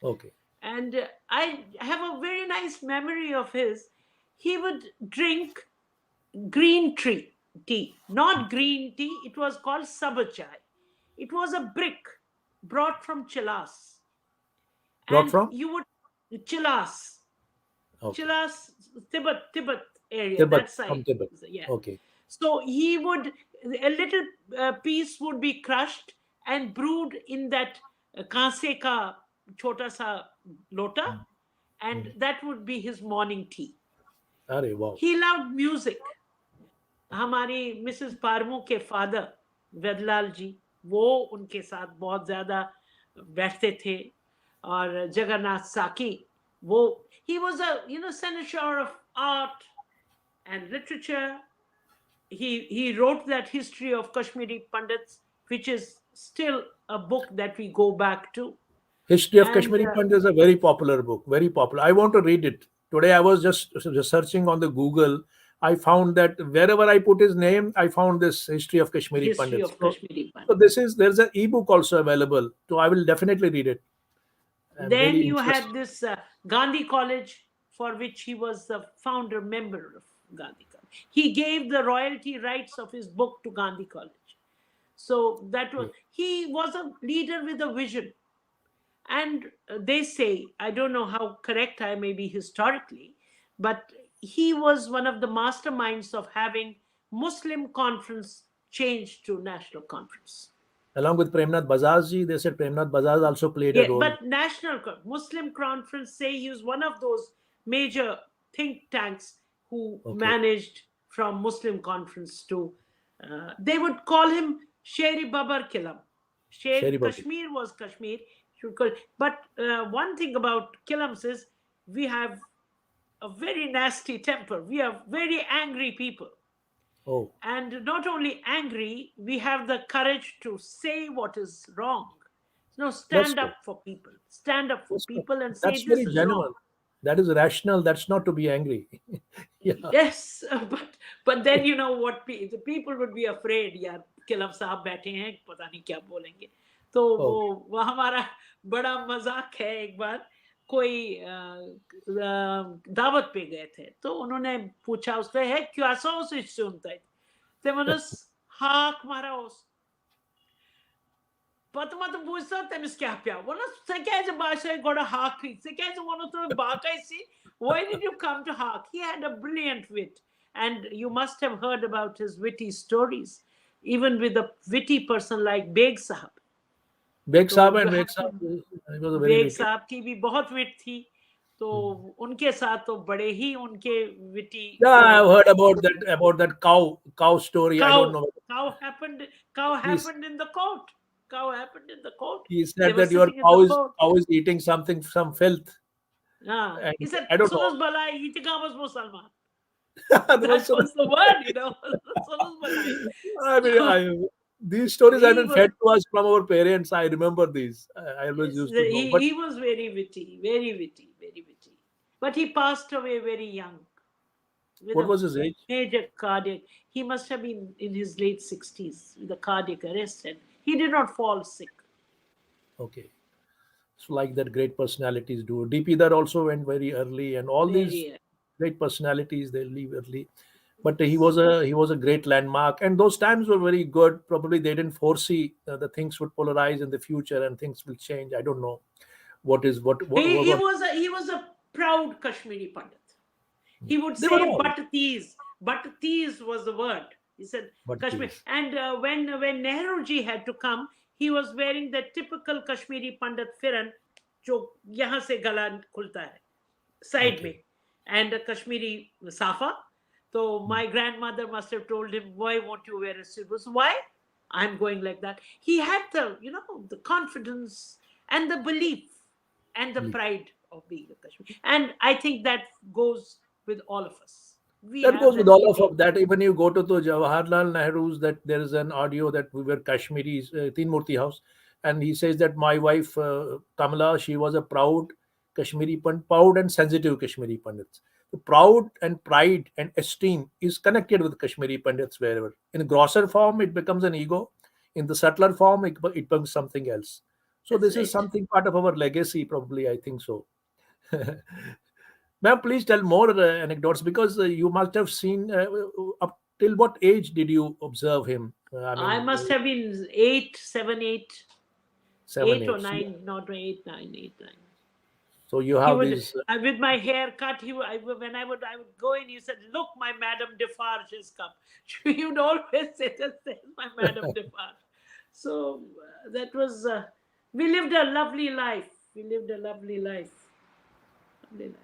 Okay. And I have a very nice memory of his. He would drink green tea, not green tea. It was called sabachai. It was a brick brought from Chilas, Brought and from? you would Chilas, Okay. Chilas, Tibet area, Tibet, that side. from Tibet. Yeah. Okay. So he would a little piece would be crushed and brewed in that kaase ka chota sa lota, Mm, and mm. that would be his morning tea. Arey, wow. He loved music. हमारी Mrs पारमू के father वेदलाल जी, वो उनके साथ बहुत ज्यादा बैठते थे. और जगन्नाथ साकी, वो he was a senator of art and literature. He wrote that history of Kashmiri Pandits, which is still a book that we go back to. History of And Kashmiri Pandit is a very popular book. Very popular. I want to read it. Today I was just searching on the Google. I found that wherever I put his name, I found this History of Kashmiri history Pandits. of So, Kashmiri so Pandits. this is there's an ebook also available. So I will definitely read it. I'm Then really you interested. had this Gandhi College, for which he was the founder member of Gandhi College. He gave the royalty rights of his book to Gandhi College. So that was, he was a leader with a vision. And they say, I don't know how correct I may be historically, but he was one of the masterminds of having Muslim conference changed to national conference. Along with Premnath Bazazji, they said Premnath Bazaz also played a Yeah, role. but Muslim conference say he was one of those major think tanks who Okay. managed from Muslim conference to. They would call him Sheri Babar Kilam. Sherry Babu. Kashmir was Kashmir. Should call, but one thing about Kilams is we have a very nasty temper. We are very angry people. Oh, And not only angry, we have the courage to say what is wrong. No, that's stand good. up for people. Stand up for That's good. people and say That's this very is wrong. genuine. That is rational. That's not to be angry. Yeah. Yes, but then you know what, the people would be afraid. यार किलब साहब बैठे हैं, पता नहीं क्या बोलेंगे. तो Oh, वो हमारा बड़ा मजाक है. एक बार कोई दावत पे गए थे, तो उन्होंने पूछा उससे है क्या सो से सुनता है. ते मनस हाक मारा उस. Patımı buysa temiz kahpya. Bana sekeze başa goda hak. Sekeze one to bakaisi. Why did you come to Hawk? He had a brilliant wit. And you must have heard about his witty stories. Even with a witty person like Beg Sahab. Beg So Saab you and Beg have Saab, to. he was a very big witty. साहब की भी बहुत विट थी. तो उनके साथ तो बड़े ही उनके विटी Yeah, वो. I've heard about that cow story. I don't cow know. cow happened cow He's, happened in the court. Cow happened in the court. he They said were that your sitting in the court. cow is eating something, some filth, Ah, and he said, I don't know. Sunus Balai, Itikamos Musalman. That was That so. was the word, Sunus Balai. I mean, So these stories have he been was, fed to us from our parents. I remember these. I always yes, used to know. But he was very witty, very witty, very witty. But he passed away very young with what a was his age? major cardiac. He must have been in his late 60s with a cardiac arrest, and he did not fall sick. Okay. So like that, great personalities do. DP that also went very early, and all these Very, great personalities they leave early. But yes. he was a great landmark, and those times were very good. Probably they didn't foresee the things would polarize in the future and things will change. I don't know what is He what was a proud Kashmiri Pandit. He would they were say all. but teas was the word. He said But Kashmir. these, And when Nehruji had to come, he was wearing the typical Kashmiri Pandit firan, जो यहाँ से गला खुलता है, side okay, में, and a Kashmiri safa. So hmm, my grandmother must have told him, why won't you wear a suit? Why? I'm going like that. He had the, the confidence and the belief. and the pride of being a Kashmiri. And I think that goes with all of us. We That have goes with that all of innate. that. Even you go to the Jawaharlal Nehru's, that there is an audio that we were Kashmiris, Teen Murti House, and he says that my wife Kamala, she was a proud Kashmiri Pandit, proud and sensitive Kashmiri Pandits. The proud and pride and esteem is connected with Kashmiri Pandits wherever. In grosser form, it becomes an ego. In the subtler form, it becomes something else. So That's this is right. something part of our legacy, probably. I think so. Ma'am, please tell more anecdotes because you must have seen up till what age did you observe him? I I mean, must have been eight, seven, eight, seven, eight or eight. nine, not eight, nine, eight, nine. So you He have would, these. with my hair cut. When I would go in, he said, "Look, my Madame Defarge has come." You'd always say that, "There's my Madame Defarge." So that was. We lived a lovely life. We lived a lovely life. Lovely life.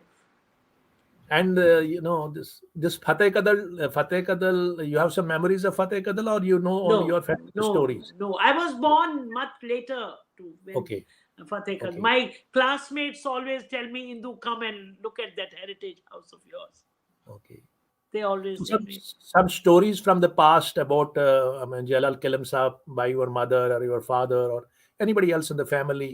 And this Fateh Kadal. You have some memories of Fateh Kadal, or you know only No, your family no, stories? no. I was born much later to when Okay, Fateh Khan. okay, My classmates always tell me, "Indu, come and look at that heritage house of yours." okay. They always So tell some me. some stories from the past about I mean, Jalal Kalam Saab by your mother or your father or anybody else in the family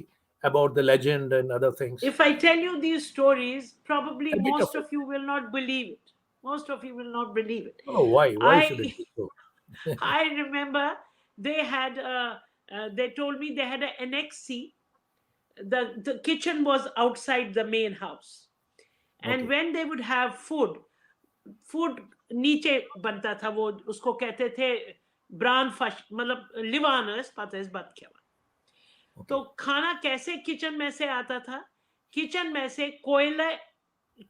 about the legend and other things. If I tell you these stories, probably A bit of most it. of you will not believe it. Most of you will not believe it. Oh, why? Why should I it be so? I remember they had they told me they had an NXC. The kitchen was outside the main house, and Okay, when they would have food, food नीचे बनता था, वो उसको कहते थे bran fuss, मतलब लिवानस पाते बात क्या। तो okay, खाना कैसे किचन में से आता था? किचन में से कोयला,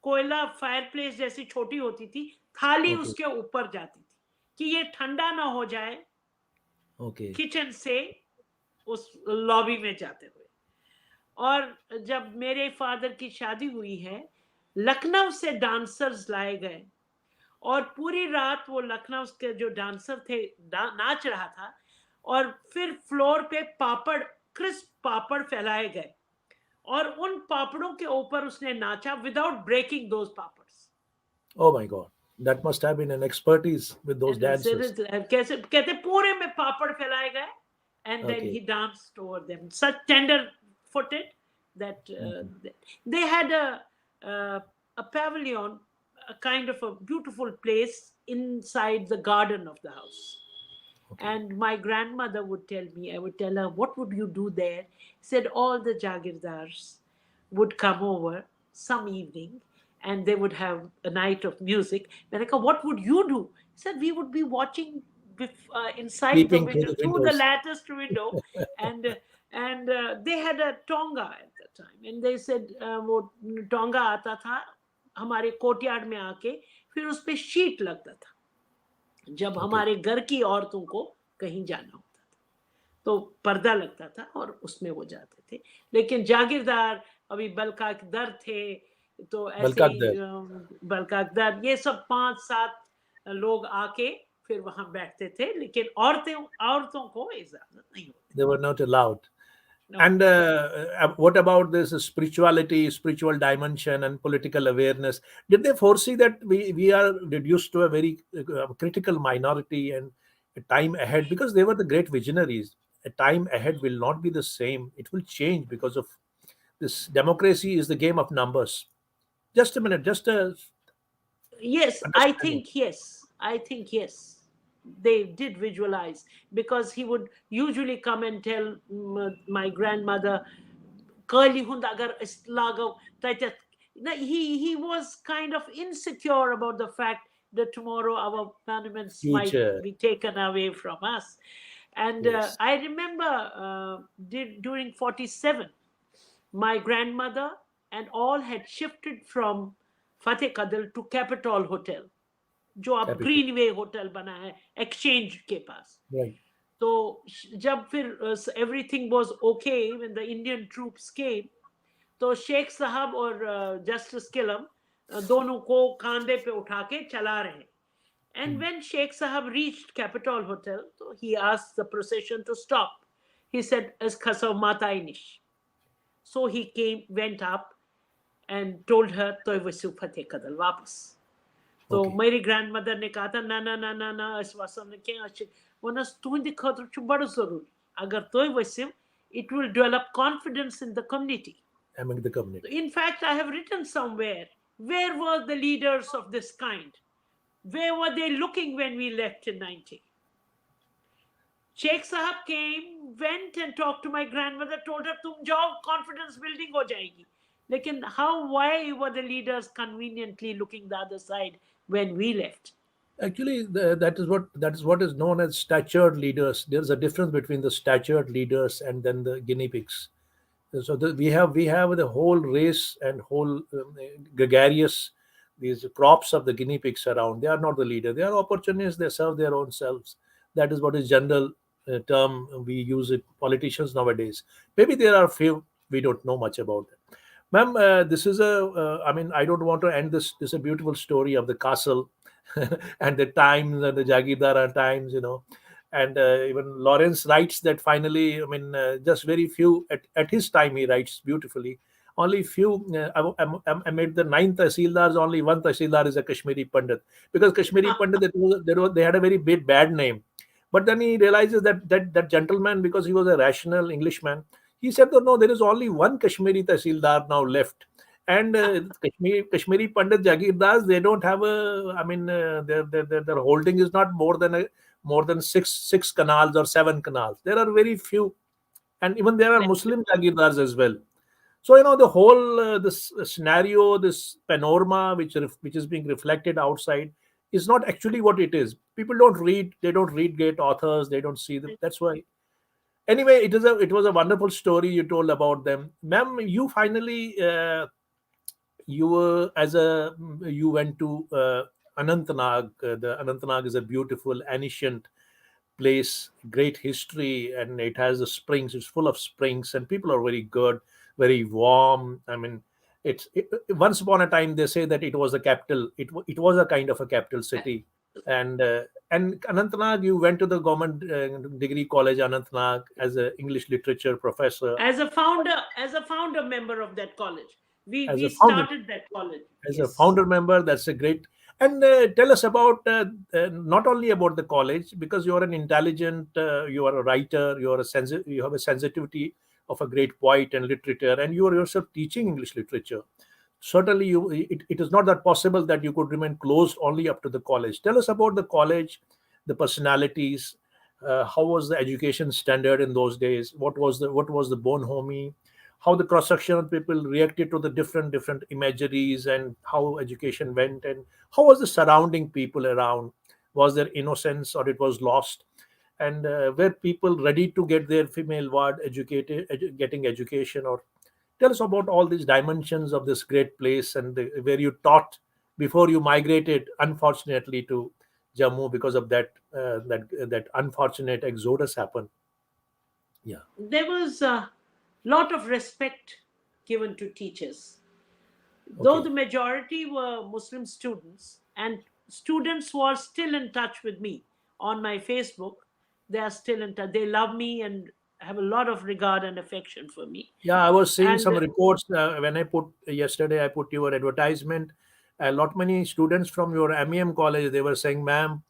कोयला फायर प्लेस जैसी छोटी होती थी, थाली okay, उसके ऊपर जाती थी कि ये ठंडा ना हो जाए, okay, किचन से उस लॉबी में जाते हुए। और जब मेरे फादर की शादी हुई है, लखनऊ से डांसर्स लाए गए, और पूरी रात वो लखनऊ के जो डांसर थे नाच रहा था, और फिर फ्लोर पे पापड़, क्रिस्प पापड़ फैलाए गए, और उन पापड़ों के ऊपर उसने नाचा without breaking those papads. oh my God, that must have been an expertise with those and dances. कैसे कहते पूरे में पापड़ फैलाए गए, and then Okay, he danced over them, such tender footed that mhm, they had uh, a pavilion, a kind of a beautiful place inside the garden of the house. okay, And my grandmother would tell me, I would tell her, "What would you do there?" He said, "All the jagirdars would come over some evening, and they would have a night of music." Then I go, "What would you do?" He said, "We would be watching inside the peeping through window, the through the windows. latticed window." And they had a tonga at the time, and they said वो tonga आता था हमारे courtyard में आके, फिर उस पे sheet लगता था जब Okay, हमारे घर की औरतों को कहीं जाना होता था, तो पर्दा लगता था और उसमें वो जाते थे। लेकिन जागीरदार, अभी बल्काकदर थे, तो ऐसे ही Balkakdar. बल्काकदर, ये सब 5-7 लोग आके फिर वहां बैठते थे, लेकिन औरतें, औरतों को इजाजत नहीं होती। They were not allowed. No. And what about this spirituality, spiritual dimension, and political awareness? Did they foresee that we are reduced to a very critical minority and a time ahead? Because they were the great visionaries. A time ahead will not be the same. It will change because of this. Democracy is the game of numbers. Just a minute, just a Yes, I understanding. think yes. I think yes. They did visualize, because he would usually come and tell my grandmother, "Curly hund agar islago." He was kind of insecure about the fact that tomorrow our monuments might Future. be taken away from us. And Yes. I remember during 47, my grandmother and all had shifted from Fateh Kadal to Capitol Hotel, जो अब Capital. Greenway hotel बना है exchange के पास। Right. तो जब फिर everything was okay when the Indian troops came, तो शेख साहब और जस्टिस किलम दोनों को कांधे पे उठा के चला रहे। And Mm. when Sheikh Sahab reached Capitol Hotel, so he asked the procession to stop. He said, "Es khasav mata inish." So he came, went up, and told her, "Toy wasu fateh kadal wapas." तो Okay. मेरी grandmother ने कहा था, ना ना ना ना ना इस वसम ने क्या अच्छे वरना तुंदी खतर छु बड़ जरूरी अगर तोय Wasim it will develop confidence in the community. Among the community. In fact, I have written somewhere, where were the leaders of this kind? Where were they looking when we left in 90? Sheikh Sahab came, went and talked to my grandmother, told her, "Tum jao, confidence building ho jayegi." Lekin how, why were the leaders conveniently looking the other side when we left? Actually, that is what is known as statured leaders. There's a difference between the statured leaders and then the guinea pigs. So we have the whole race and whole gregarious these crops of the guinea pigs around. They are not the leader. They are opportunists. They serve their own selves. That is what is general term we use it. Politicians nowadays. Maybe there are few we don't know much about. Ma'am, this is a. I mean, I don't want to end this. This is a beautiful story of the castle, and the times and the Jagirdara times, and even Lawrence writes that finally. I mean, just very few at his time he writes beautifully. Only few. I made the ninth Tahsildars. Only one Tahsildar is a Kashmiri Pandit because Kashmiri Pandit they had a very bad name. But then he realizes that gentleman, because he was a rational Englishman, he said that no, there is only one Kashmiri Tahsildar now left. And Kashmiri Pandit Jagirdars, they don't have a. I mean, their holding is not more than six canals or seven canals. There are very few, and even there are Muslim Jagirdars as well. So the whole this scenario, this panorama, which is being reflected outside, is not actually what it is. People don't read. They don't read great authors. They don't see them. That's why. Anyway, it was a wonderful story you told about them, ma'am. You finally you were as a you went to Anantnag. The Anantnag is a beautiful ancient place, great history, and it has the springs. It's full of springs, and people are very good, very warm. I mean, once upon a time they say that it was a capital. It was a kind of a capital city, and Anantnag. You went to the government degree college Anantnag as a English literature professor, As a founder member of that college, we as a we founder started that college. as a Yes. founder member. That's a great. And tell us about not only about the college, because you're an intelligent, you are a writer, you have a sensitivity of a great poet and literature, and you are yourself teaching English literature. Certainly, it is not that possible that you could remain closed only up to the college. Tell us about the college, the personalities. How was the education standard in those days? What was the bonhomie? How the cross sectional people reacted to the different imageries, and how education went, and how was the surrounding people around? Was there innocence or it was lost? And were people ready to get their female ward educated, getting education? Or tell us about all these dimensions of this great place, and where you taught before you migrated, unfortunately, to Jammu because of that unfortunate exodus happened. Yeah. There was a lot of respect given to teachers. Though Okay. the majority were Muslim students, and students who are still in touch with me on my Facebook, they are still in touch. They love me and have a lot of regard and affection for me. Yeah, I was seeing And some reports when I put yesterday. I put your advertisement. A lot many students from your MEM college, they were saying, "Ma'am,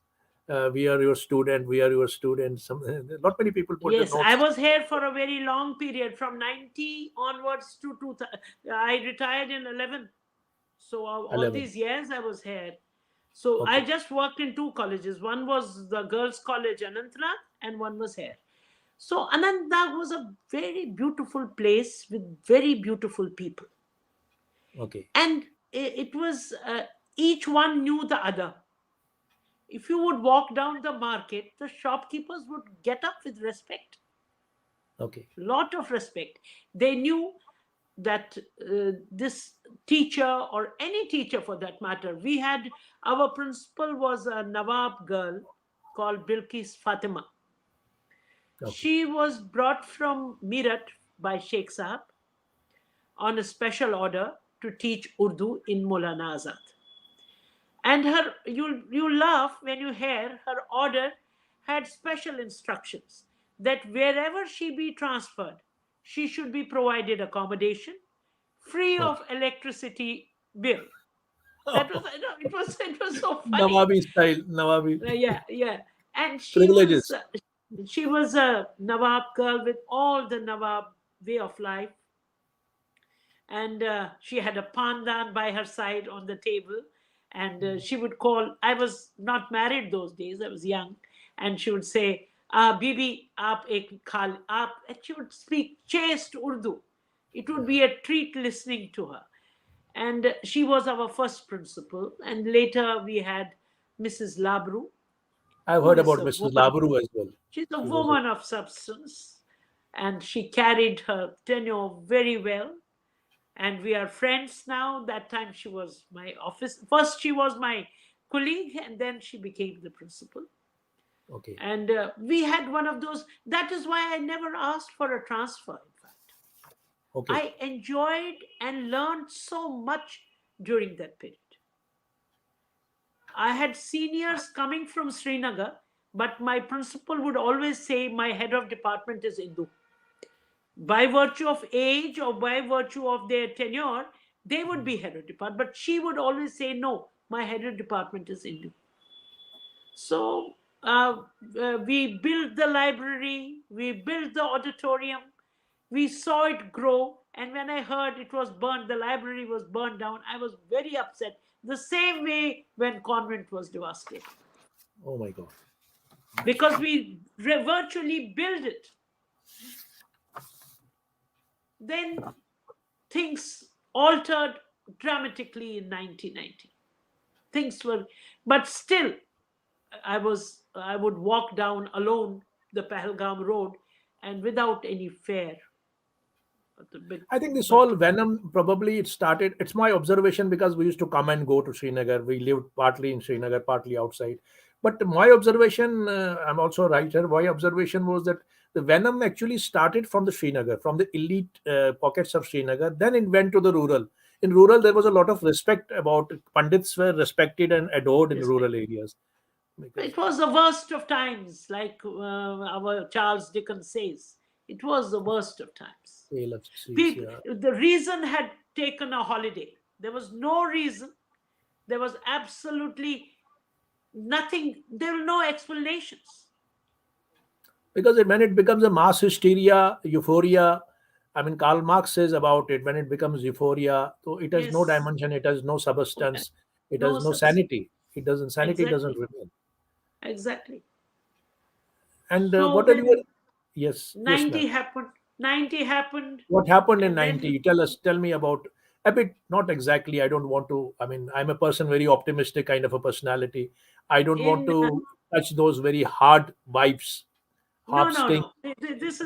we are your student. We are your student." Some not many people put the yes, I notes. was here for a very long period from 90 onwards to 2000. I retired in 11. So all 11. these years I was here. So I Okay. just worked in two colleges. One was the girls' college Anantnag, and one was here. So Anantnag was a very beautiful place with very beautiful people, Okay. and it was each one knew the other. If you would walk down the market, the shopkeepers would get up with respect, Okay. lot of respect. They knew that this teacher, or any teacher for that matter, we had, our principal was a Nawab girl called Bilkis Fatima. Okay. She was brought from Meerut by Sheikh Sahab on a special order to teach Urdu in Maulana Azad. And her, you laugh when you hear her order had special instructions that wherever she be transferred, she should be provided accommodation free Okay. of electricity bill. That was, I know, it was so funny. Nawabi style, Nawabi Yeah, yeah. And privileges. she was a Nawab girl with all the Nawab way of life, and she had a pandan by her side on the table, and she would call. I was not married those days, I was young, and she would say, Bibi, aap ek khal aap, and she would speak chaste Urdu. It would Yeah. be a treat listening to her. And she was our first principal, and later we had Mrs. Labru, I've who heard is about a Mrs. woman. Labru as well. She's a She was a woman of substance, and she carried her tenure very well. And we are friends now. That time she was my office. First, she was my colleague, and then she became the principal. okay. And we had one of those. That is why I never asked for a transfer, in fact. Okay. I enjoyed and learned so much during that period. I had seniors coming from Srinagar, but my principal would always say my head of department is Indu. By virtue of age or by virtue of their tenure, they would be head of department. But she would always say, no, my head of department is Indu. So we built the library, we built the auditorium, we saw it grow. And when I heard it was burned, the library was burned down, I was very upset. The same way when convent was devastated, Oh my God. because we virtually built it. Then things altered dramatically in 1990. Things were, but still, I would walk down alone the Pahalgam road, and without any fare. But, I think this but whole venom probably it started. It's my observation because we used to come and go to Srinagar. We lived partly in Srinagar, partly outside. But my observation, I'm also a writer. My observation was that the venom actually started from the Srinagar, from the elite pockets of Srinagar. Then it went to the rural. In rural, there was a lot of respect about Pandits were respected and adored in respect. rural areas because It was the worst of times, like our Charles Dickens says. It was the worst of times. Tale of Streets, People, yeah. the reason had taken a holiday. There was no reason. There was absolutely nothing. There were no explanations. Because when it becomes a mass hysteria, euphoria, I mean, Karl Marx says about it, when it becomes euphoria, so it has no Yes, dimension, it has no substance, it has no no substance. sanity. It doesn't, sanity doesn't Exactly, remain. exactly. And So what are your, then yes, yes, ma'am. 90 happened. 90 happened, What happened in and then 90? Tell me about a bit, not exactly. I don't want to, I mean, I'm a person, very optimistic kind of a personality. I don't want in to touch those very hard vibes, no, harp no, sting. no. This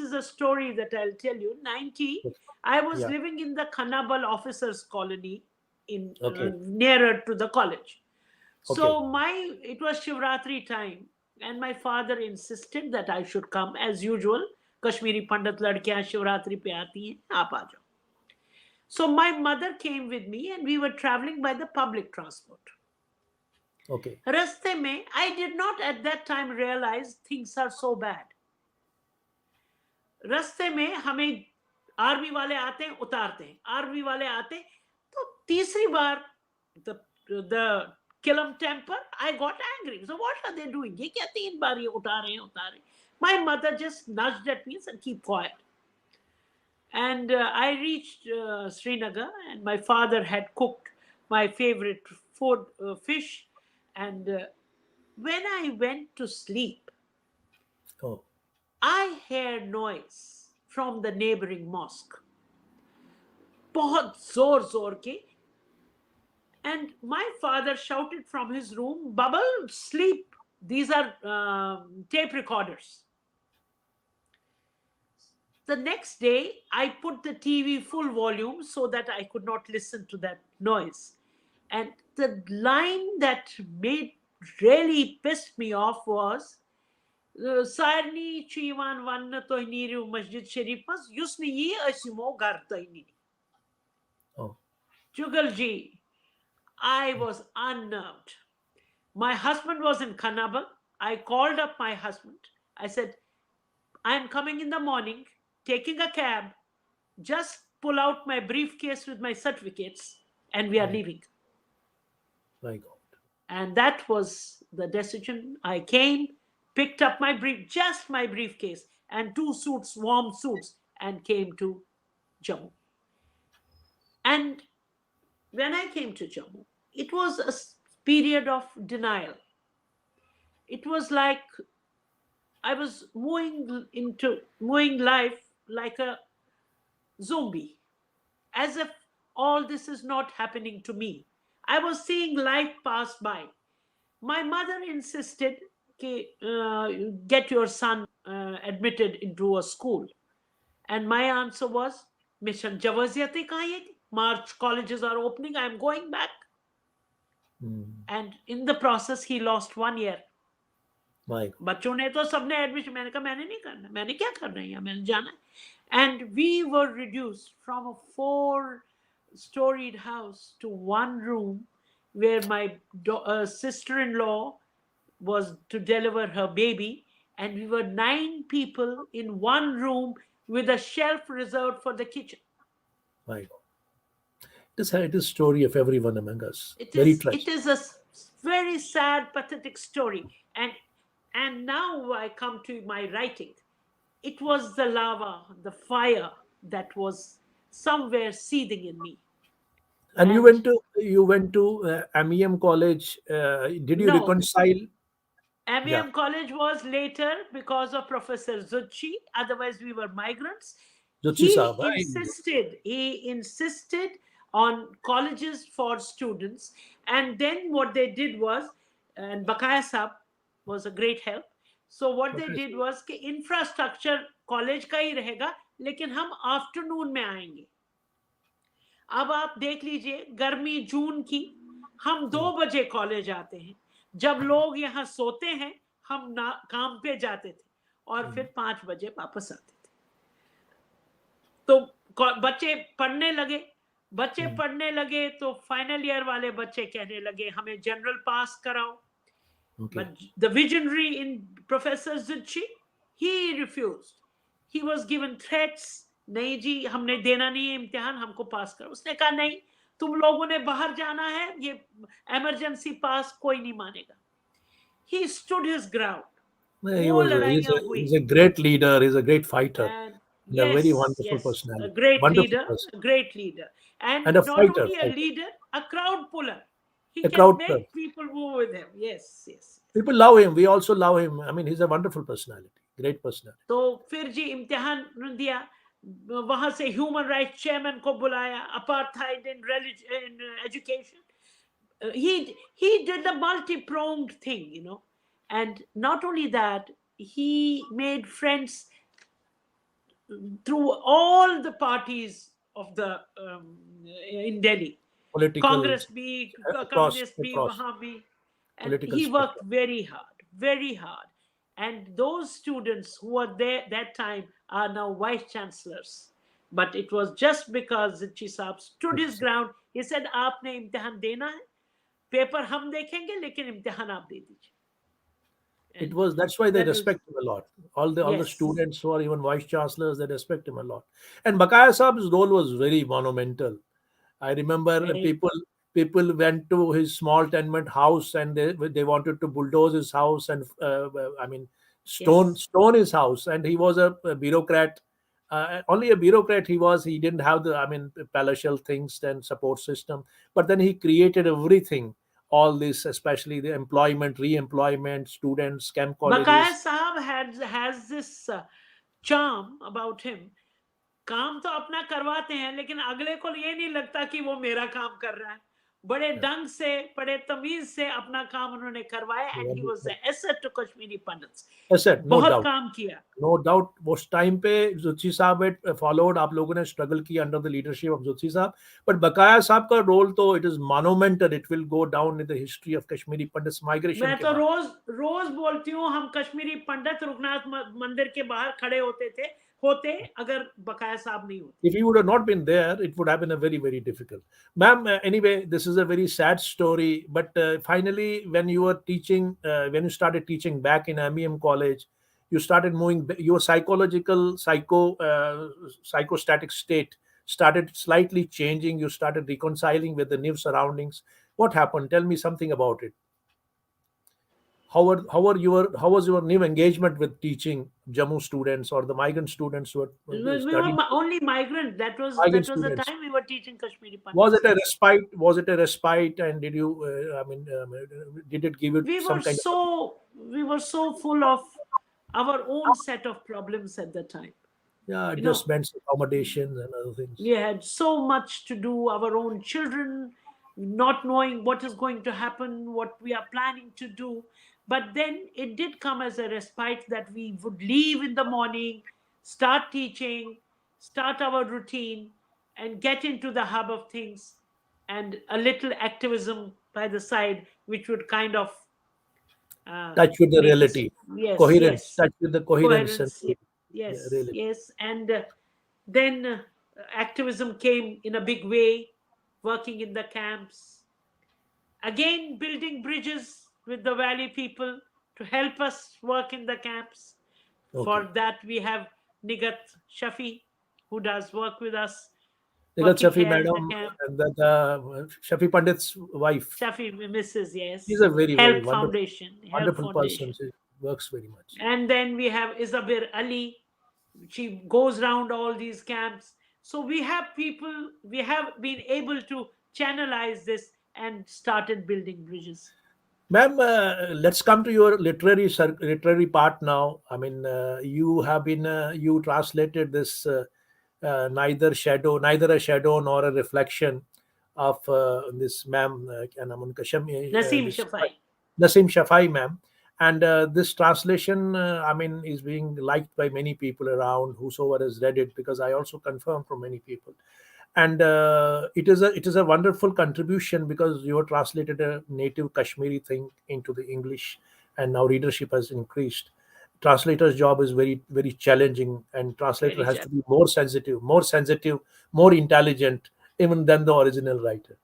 is a story that I'll tell you. 90. I was Yeah. living in the Khanabal officers colony in Okay. nearer to the college. Okay. So it was Shivratri time, and my father insisted that I should come as usual. Kashmiri Pandit ladkiyan Shivratri pe aati hain, aap aa jao. So my mother came with me, and we were traveling by the public transport. Okay. Raste mein, I did not at that time realize things are so bad. रास्ते में हमें army वाले आते हैं, उतारते हैं, army वाले आते हैं। तो तीसरी बार the the Kilam temper, I got angry. So what are they doing? ये क्या तीन बार ये उठा रहे हैं, उतार रहे हैं? My mother just nudged at me and said, keep quiet. And I reached Srinagar, and my father had cooked my favorite food, fish. And when I went to sleep, Oh. I heard noise from the neighboring mosque. बहुत जोर जोर के. And my father shouted from his room, Bubble, sleep. These are tape recorders. The next day, I put the TV full volume so that I could not listen to that noise. And the line that made really pissed me off was Sarni Chivan Vanna Tohniru Masjid Sharifas Yusni Yi Asimo Gar Tohniri. Oh. Jugalji, I was unnerved. My husband was in Kanaba. I called up my husband. I said, I am coming in the morning. taking a cab, just pull out my briefcase with my certificates, and we are My, leaving. my God. And that was the decision. I came, picked up just my briefcase and two suits, warm suits, and came to Jammu. And when I came to Jammu, it was a period of denial. It was like I was moving life like a zombie, as if all this is not happening to me. I was seeing life pass by. My mother insisted, "Ki, get your son admitted into a school." And my answer was, Mission Javaziyate kaye? March colleges are opening, I am going back. Mm, And in the process, he lost 1 year. my God. बच्चों ने तो सबने admission, मैंने कहा मैंने नहीं करना, मैंने क्या करना है, मैंने जाना है. And we were reduced from a 4 storied house to one room where my sister-in-law was to deliver her baby, and we were 9 people in one room with a shelf reserved for the kitchen. My God. It is story of everyone among us. It Very is it tragic. is a very sad, pathetic story. And now I come to my writing. It was the lava, the fire that was somewhere seething in me. And you And went to MEM college. Did you no, reconcile? Yeah, MEM College was later because of Professor Zucchi. Otherwise, we were migrants. Jyoti Saab. He insisted on colleges for students. And then what they did was, and Bakaya Saab was a great help. So what they did was कि infrastructure college का ही रहेगा, लेकिन हम afternoon में आएंगे. अब आप देख लीजिए, गर्मी जून की, हम 2 बजे कॉलेज आते हैं, जब लोग यहाँ सोते हैं, हम काम पे जाते थे और फिर 5 बजे वापस आते थे. तो बच्चे पढ़ने लगे, तो फाइनल ईयर वाले बच्चे कहने लगे हमें जनरल पास कराओ. Okay. But the visionary in Professor Zucchi, he refused. He was given threats. नहीं जी, हमने देना नहीं है इम्तिहान, हमको पास करो. उसने कहा नहीं, तुम लोगों ने बाहर जाना है, ये इमरजेंसी पास कोई नहीं मानेगा. He stood his ground. Yeah, वो लड़ाइयाँ he's हुई. a great leader. He's a great fighter And and a very yes, wonderful yes, a personality. great Wonderful leader, person a great leader. And and a not fighter. only a leader, a crowd puller. He A can crowd person. make people move with him. Yes, yes. People love him. We also love him. I mean, he's a wonderful personality. Great personality. तो फिर जी इम्तिहान दिया, वहां से human rights chairman को बुलाया, apartheid in education. He did the multi-pronged thing, and not only that, he made friends through all the parties of the in Delhi. Political Congress bhi, across communist bhi, across wahan bhi. And political he worked spectrum. very hard, very hard. And those students who were there that time are now vice chancellors. But it was just because Zichi Saab stood his ground. He said, "Aapne imtihan dena hai. Paper hum dekhenge, lekin imtihan aap de dijiye." It And was That's why they that was, respect him a lot. All the yes, students who are even vice chancellors, they respect him a lot. And Bakaya Saab's role was very monumental. I remember very, people went to his small tenement house and they wanted to bulldoze his house and I mean stone yes. stone his house. And he was a bureaucrat. Only a bureaucrat he was. He didn't have the, I mean, palatial things and support system. But then he created everything. All this, especially the employment, re-employment, students, camp Bakaya colleges. Saab has this charm about him. काम तो अपना करवाते हैं, लेकिन अगले को ये नहीं लगता कि वो मेरा काम कर रहा है. बड़े Yeah. ढंग से, बड़े तमीज से अपना काम उन्होंने करवाया. And he was the asset to Kashmiri pandits. I said, no बहुत doubt. काम किया. नो डाउट उस टाइम पे जुत्सी साहब ने फॉलोड, आप लोगों ने स्ट्रगल किया under the leadership of Zutshi साहब. बट बकाया साहब का रोल तो it is monumental. It will go down in the history of Kashmiri pandits migration मैं के तो बाद. रोज रोज बोलती हूँ, हम कश्मीरी पंडित रुगनाथ मंदिर के बाहर खड़े होते अगर बकाया साहब नहीं होते. If you would have not been there, it would have been a very, very difficult. Ma'am, anyway, this is a very sad story. But finally, when you were teaching, when you started teaching back in MEM college, you started moving, your psychological psychostatic state started slightly changing, you started reconciling with the new surroundings. What happened? Tell me something about it. How was your new engagement with teaching Jammu students or the migrant students who are We were studying, only migrant. migrant That was the students? time we were teaching Kashmiri Was Pandits. it a Yes, respite? Was it a respite? And did you, did it give it some kind of? we were so full of our own set of problems at the time. Yeah, You know, adjustments, accommodations, and other we things. had so much to do, our own children, not knowing what is going to happen, what we are planning to do. But then it did come as a respite that we would leave in the morning, start teaching, start our routine, and get into the hub of things, and a little activism by the side, which would kind of Touch with the make us, reality, yes, coherence, yes, touch with the coherence and coherence, yes, yeah, yes, reality. yes. And then activism came in a big way, working in the camps, again building bridges with the valley people to help us work in the camps. For Okay. that we have Nigat Shafi, who does work with us, Nigat working Shafi here in the madam, camp. and that Shafi Pandit's wife. Shafi, Mrs. She's Yes, a very, very Help wonderful, Foundation, Help wonderful person. Foundation. She works very much. And then we have Isabir Ali. She goes around all these camps. So we have people, we have been able to channelize this and started building bridges. Ma'am, let's come to your literary part now. I mean, you have been you translated this neither a shadow nor a reflection of this ma'am, क्या नाम उनका? Naseem This Shafai. Nasim Shafai ma'am, and this translation, I mean, is being liked by many people around. Whosoever has read it, because I also confirm from many people, and it is a wonderful contribution because you have translated a native Kashmiri thing into the English, and now readership has increased. Translator's job is very, very challenging, and translator Very has to challenging. be more sensitive, more intelligent even than the original writer.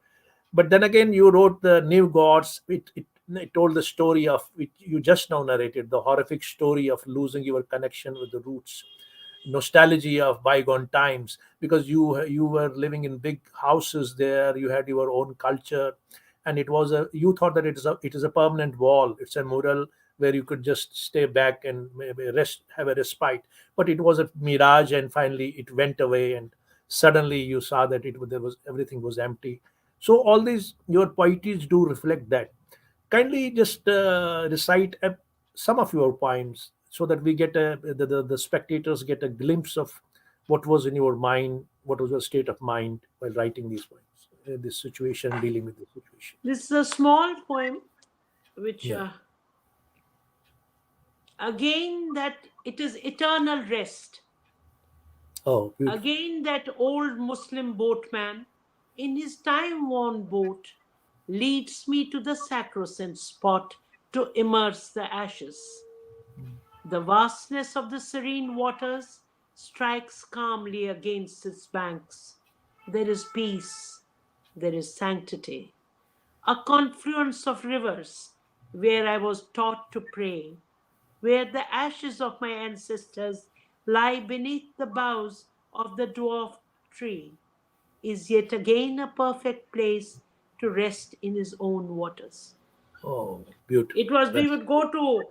But then again, you wrote the New Gods. It told the story of it, you just now narrated the horrific story of losing your connection with the roots, nostalgia of bygone times, because you were living in big houses there. You had your own culture, and you thought that it is a permanent wall. It's a mural where you could just stay back and maybe rest, have a respite. But it was a mirage, and finally it went away, and suddenly you saw that there was everything was empty. So all these your poetries do reflect that. Kindly just recite some of your poems so that we get the spectators get a glimpse of what was in your mind, what was your state of mind while writing these poems, this situation, dealing with this situation. This is a small poem which, Yeah. again, that it is eternal rest. Oh, beautiful. Again, that old Muslim boatman in his time worn boat leads me to the sacrosanct spot to immerse the ashes. The vastness of the serene waters strikes calmly against its banks. There is peace, there is sanctity, a confluence of rivers where I was taught to pray, where the ashes of my ancestors lie beneath the boughs of the dwarf tree, is yet again a perfect place to rest in his own waters. Oh, beautiful. It was, we That's would go to,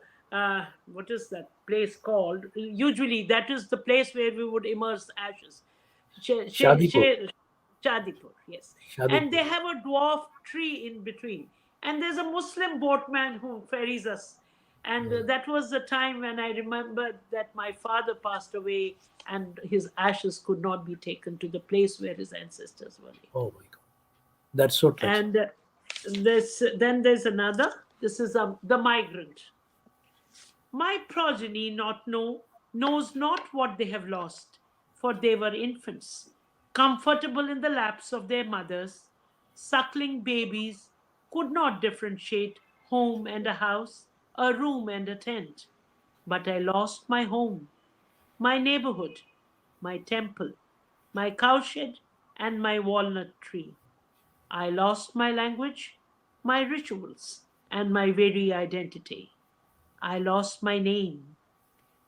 what is that place called? Usually, that is the place where we would immerse ashes. Shadipur. Chadipur, yes. And Shadipur. they have a dwarf tree in between. And there's a Muslim boatman who ferries us. And Mm. that was the time when I remembered that my father passed away and his ashes could not be taken to the place where his ancestors were laid. Oh my God, that's so touching. And then there's another. This is the migrant. My progeny not know knows not what they have lost, for they were infants, comfortable in the laps of their mothers, suckling babies, could not differentiate home and a house, a room and a tent. But I lost my home, my neighborhood, my temple, my cowshed, and my walnut tree. I lost my language, my rituals, and my very identity. I lost my name.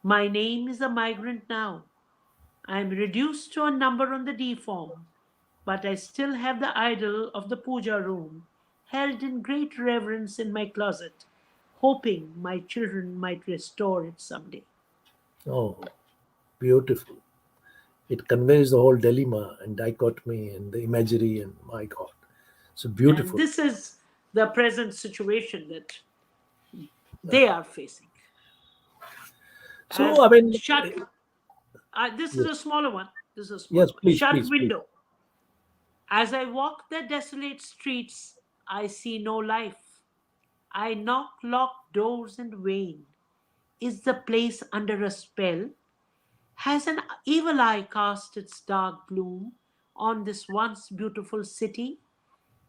My name is a migrant now. I am reduced to a number on the D form, but I still have the idol of the puja room held in great reverence in my closet, hoping my children might restore it someday. Oh, beautiful. It conveys the whole dilemma and dichotomy and the imagery, and my God, so And beautiful. this is the present situation that they are facing. So, As I mean, shut, this is yes, a smaller one. This is a yes, smaller one. please, Shut please, please. window. As I walk the desolate streets, I see no life. I knock locked doors in vain. Is the place under a spell? Has an evil eye cast its dark gloom on this once beautiful city?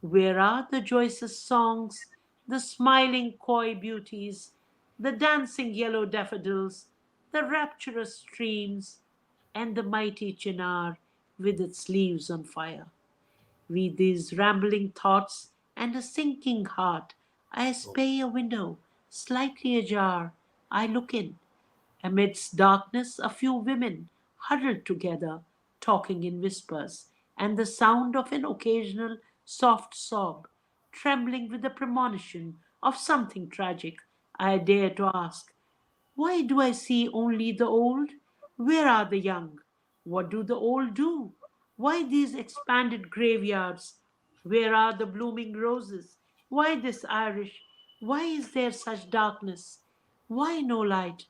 Where are the joyous songs, the smiling coy beauties, the dancing yellow daffodils, the rapturous streams, and the mighty chinar with its leaves on fire? With these rambling thoughts and a sinking heart, I espy a window slightly ajar. I look in. Amidst darkness, a few women huddled together, talking in whispers, and the sound of an occasional soft sob, trembling with the premonition of something tragic. I dare to ask, why do I see only the old? Where are the young? What do the old do? Why these expanded graveyards? Where are the blooming roses? Why this Irish? Why is there such darkness? Why no light?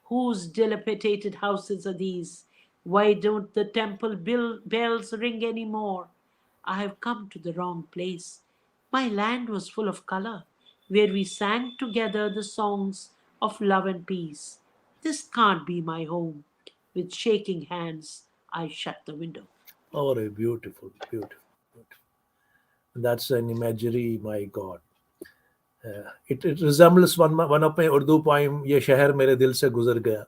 Whose dilapidated houses are these? Why don't the temple bells ring any more? I have come to the wrong place. My land was full of color, where we sang together the songs of love and peace. This can't be my home. With shaking hands, I shut the window. Oh, beautiful, beautiful, beautiful. That's an imagery, my God. It resembles one of my Urdu poem, "ये शहर मेरे दिल से गुजर गया."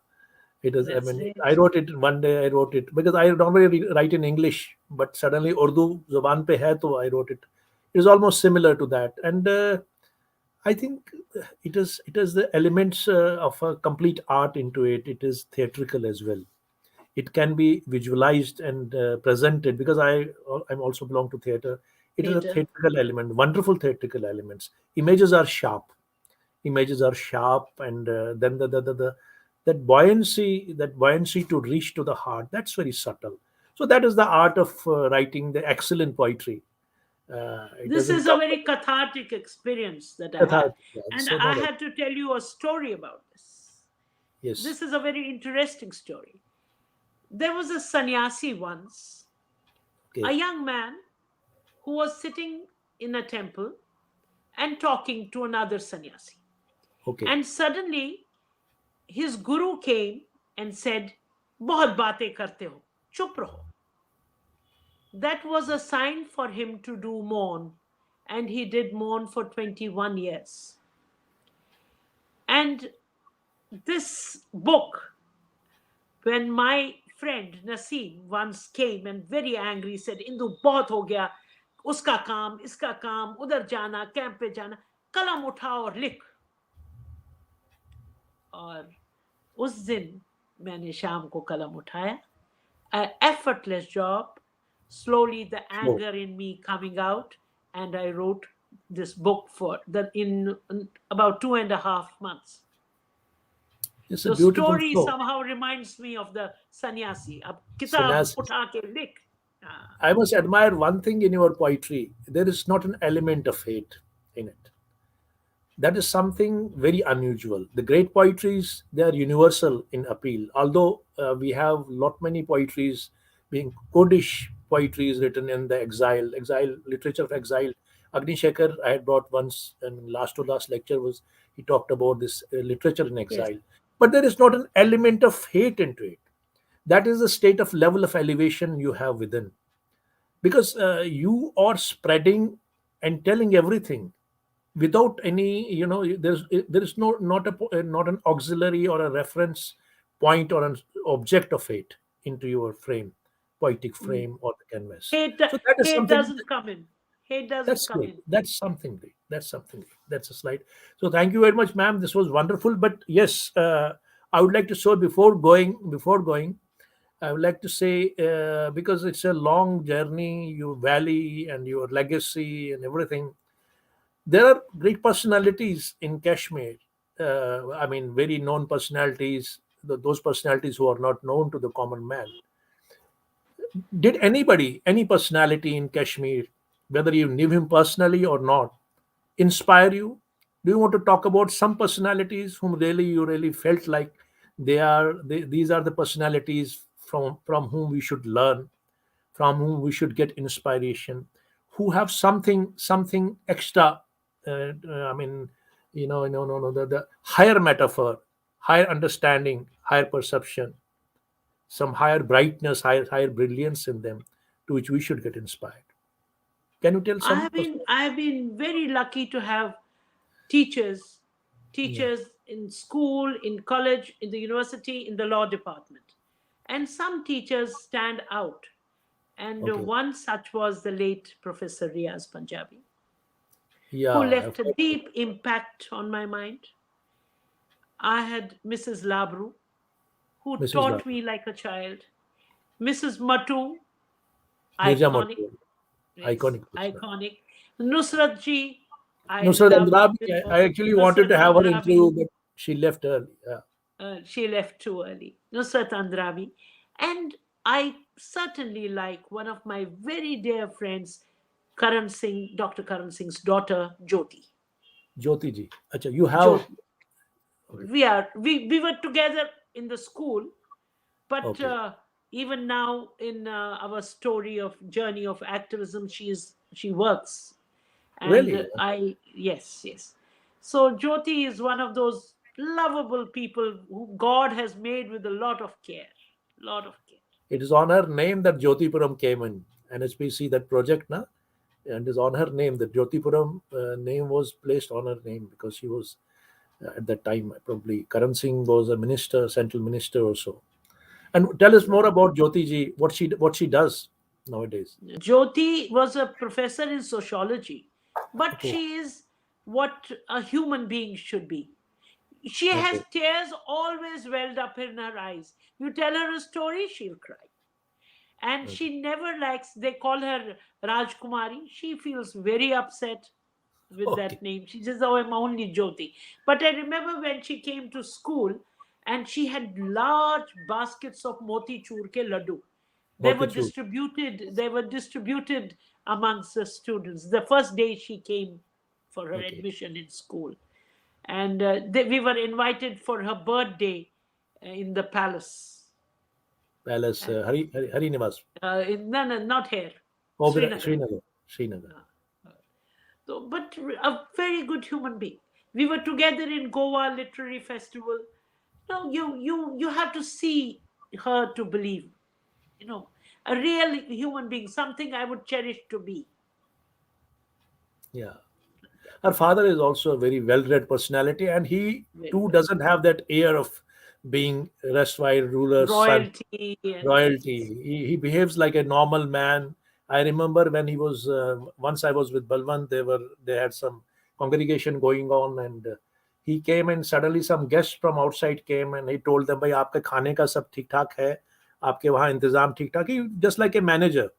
It is. I That's mean, right. I wrote it one day. I wrote it because I normally write in English, but suddenly Urdu zuban pe hai, to I wrote it. It is almost similar to that, and I think it is the elements of a complete art into it. It is theatrical as well. It can be visualized and presented because I'm also belong to theater. It is a Theater. theatrical element, wonderful theatrical elements. Images are sharp, and then the that buoyancy to reach to the heart, that's very subtle. So that is the art of writing the excellent poetry. It This doesn't is a come very cathartic experience that I had. cathartic, yeah. And So no I doubt. had to tell you a story about this. Yes. This is a very interesting story. There was a sannyasi once, a Okay. young man who was sitting in a temple and talking to another sannyasi. Okay. And suddenly his guru came and said, "बहुत बातें करते हो, चुप रहो." That was a sign for him to do mourn. And he did mourn for 21 years. And this book, when my friend Naseem once came and very angry said, "Indu बहुत हो गया, उसका काम इसका काम उधर जाना कैंप पे जाना, कलम उठा और लिख." और उस दिन मैंने शाम को कलम उठाया. A effortless job, slowly the Slow. anger in me coming out, and I wrote this book for that in about 2.5 months. It's a The beautiful story flow. somehow reminds me of the sannyasi. Ab kitab Synthesis. utha ke likh. Ah, I must admire one thing in your poetry. There is not an element of hate in it. That is something very unusual. The great poetries, they are universal in appeal. Although we have lot many poetries being Kurdish poetries written in the exile literature of exile. Agni Shekhar I had brought once, and last to last lecture was he talked about this literature in yes. exile. But there is not an element of hate into it. That is the state of level of elevation you have within, because you are spreading and telling everything without any, there is not an auxiliary or a reference point or an object of it into your frame, poetic Mm. frame or the canvas. Hate, So that is hate something. doesn't come in. Hate doesn't That's come great. in. That's something great. That's something great. That's a slide. So thank you very much, ma'am. This was wonderful. But yes, I would like to say before going, I would like to say, because it's a long journey, your valley and your legacy and everything. There are great personalities in Kashmir. I mean, very known personalities. Those personalities who are not known to the common man. Did anybody, any personality in Kashmir, whether you knew him personally or not, inspire you? Do you want to talk about some personalities whom really you really felt like these are the personalities from whom we should learn, from whom we should get inspiration, who have something extra? I mean, no, the higher metaphor, higher understanding, higher perception, some higher brightness, higher brilliance in them, to which we should get inspired. Can you tell some? I have been very lucky to have teachers, Yeah. teachers in school, in college, in the university, in the law department. And some teachers stand out. And Okay. one such was the late Professor Riaz Punjabi, who Yeah. left a deep impact on my mind. I had Mrs. Labru, who Mrs. taught Lal. me like a child. Mrs. Matu, Mirza iconic, Mattur. yes, Iconic personality. iconic. Nusrat ji, I Nusrat loved Andrabi, with I her. actually wanted Nusrat to have her Andrabi, interview, but she left early. Yeah. she left too early. Nusrat Andrabi. And I certainly like one of my very dear friends, Karan Singh, Dr. Karan Singh's daughter, Jyoti. Jyoti ji. Acha, you have. Jyoti. Okay. We were together in the school, but Okay. even now in our story of journey of activism, she works, and Really? I yes, yes. So Jyoti is one of those lovable people who God has made with a lot of care, lot of care. It is on her name that Jyotipuram came in. NHPC, that project, na? And it is on her name. The Jyotipuram name was placed on her name because she was, at that time, probably Karan Singh was a minister, central minister or so. And tell us more about Jyoti ji, what she does nowadays. Jyoti was a professor in sociology, but Okay. she is what a human being should be. She has Okay. tears always welled up in her eyes. You tell her a story, she'll cry. And Okay. she never likes, they call her Rajkumari. She feels very upset with Okay. that name. She says, "Oh, I'm only Jyoti." But I remember when she came to school and she had large baskets of moti chur ke laddu. Motichur. They were distributed amongst the students the first day she came for her Okay. admission in school. And we were invited for her birthday in the palace. Palace, And Hari Nivas. no, no, not here, Srinagar. Srinagar. Srinagar. So, but a very good human being. We were together in Goa Literary Festival. No, you have to see her to believe. You know, a real human being, something I would cherish to be. Yeah. Her father is also a very well-read personality, and he Very too well. doesn't have that air of being erstwhile ruler's son, Royalty and yes. royalty. He behaves like a normal man. I remember when he was once I was with Balwant, they had some congregation going on, and he came and suddenly some guests from outside came and he told them, "भाई आपके खाने का सब ठीक ठाक है, आपके वहाँ इंतजाम ठीक ठाक." He just like a manager.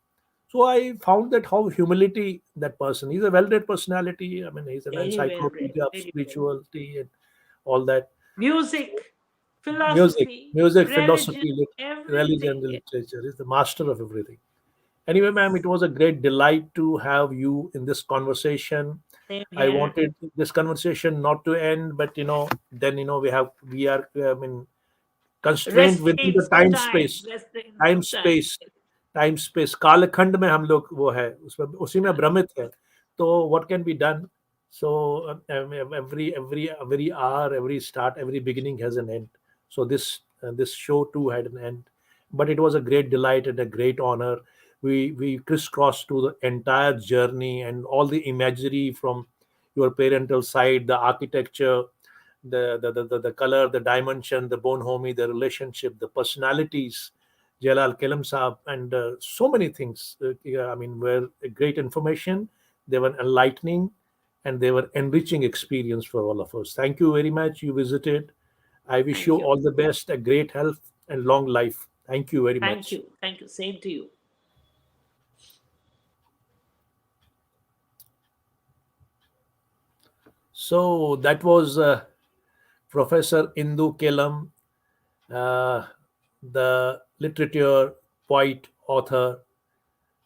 So I found that how humility that person. He's a well-read personality. I mean, he's an Very well read. encyclopedia of Very well. spirituality and all that. Music, Music, philosophy, music, religion, philosophy, religion, everything. Yes. literature. He's the master of everything. Anyway, ma'am, Yes. it was a great delight to have you in this conversation. Same I here. wanted this conversation not to end, but then we are, I mean, constrained within the Restraints of time time. space, Restraints time of time. space, time space कालखंड में हम लोग वो है उसमें उसी में भ्रमित है तो what can be done so every hour, every start, every beginning has an end. So this show too had an end, but it was a great delight and a great honor. We crisscrossed to the entire journey and all the imagery from your parental side, the architecture, the color, the dimension, the bonhomie, the relationship, the personalities, Jalal Kelam Saab, and so many things. Yeah, I mean, were great information. They were enlightening, and they were enriching experience for all of us. Thank you very much. You visited. I wish you Thank you. all the best, a great health and long life. Thank you very Thank much. you. Thank you. Same to you. So that was Professor Indu Kilam, uh, the literature, poet, author,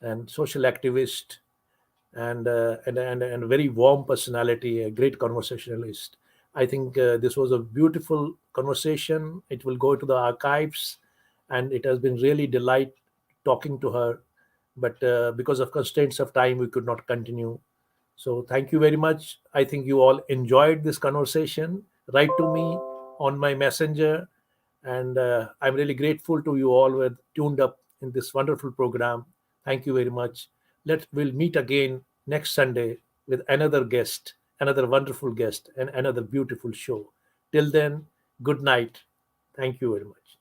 and social activist, and a very warm personality, a great conversationalist. I think this was a beautiful conversation. It will go to the archives, and it has been really delight talking to her. But because of constraints of time, we could not continue. So thank you very much. I think you all enjoyed this conversation. Write to me on my messenger, and I'm really grateful to you all who are tuned up in this wonderful program. Thank you very much. We'll meet again next Sunday with another guest, another wonderful guest, and another beautiful show. Till then, good night. Thank you very much.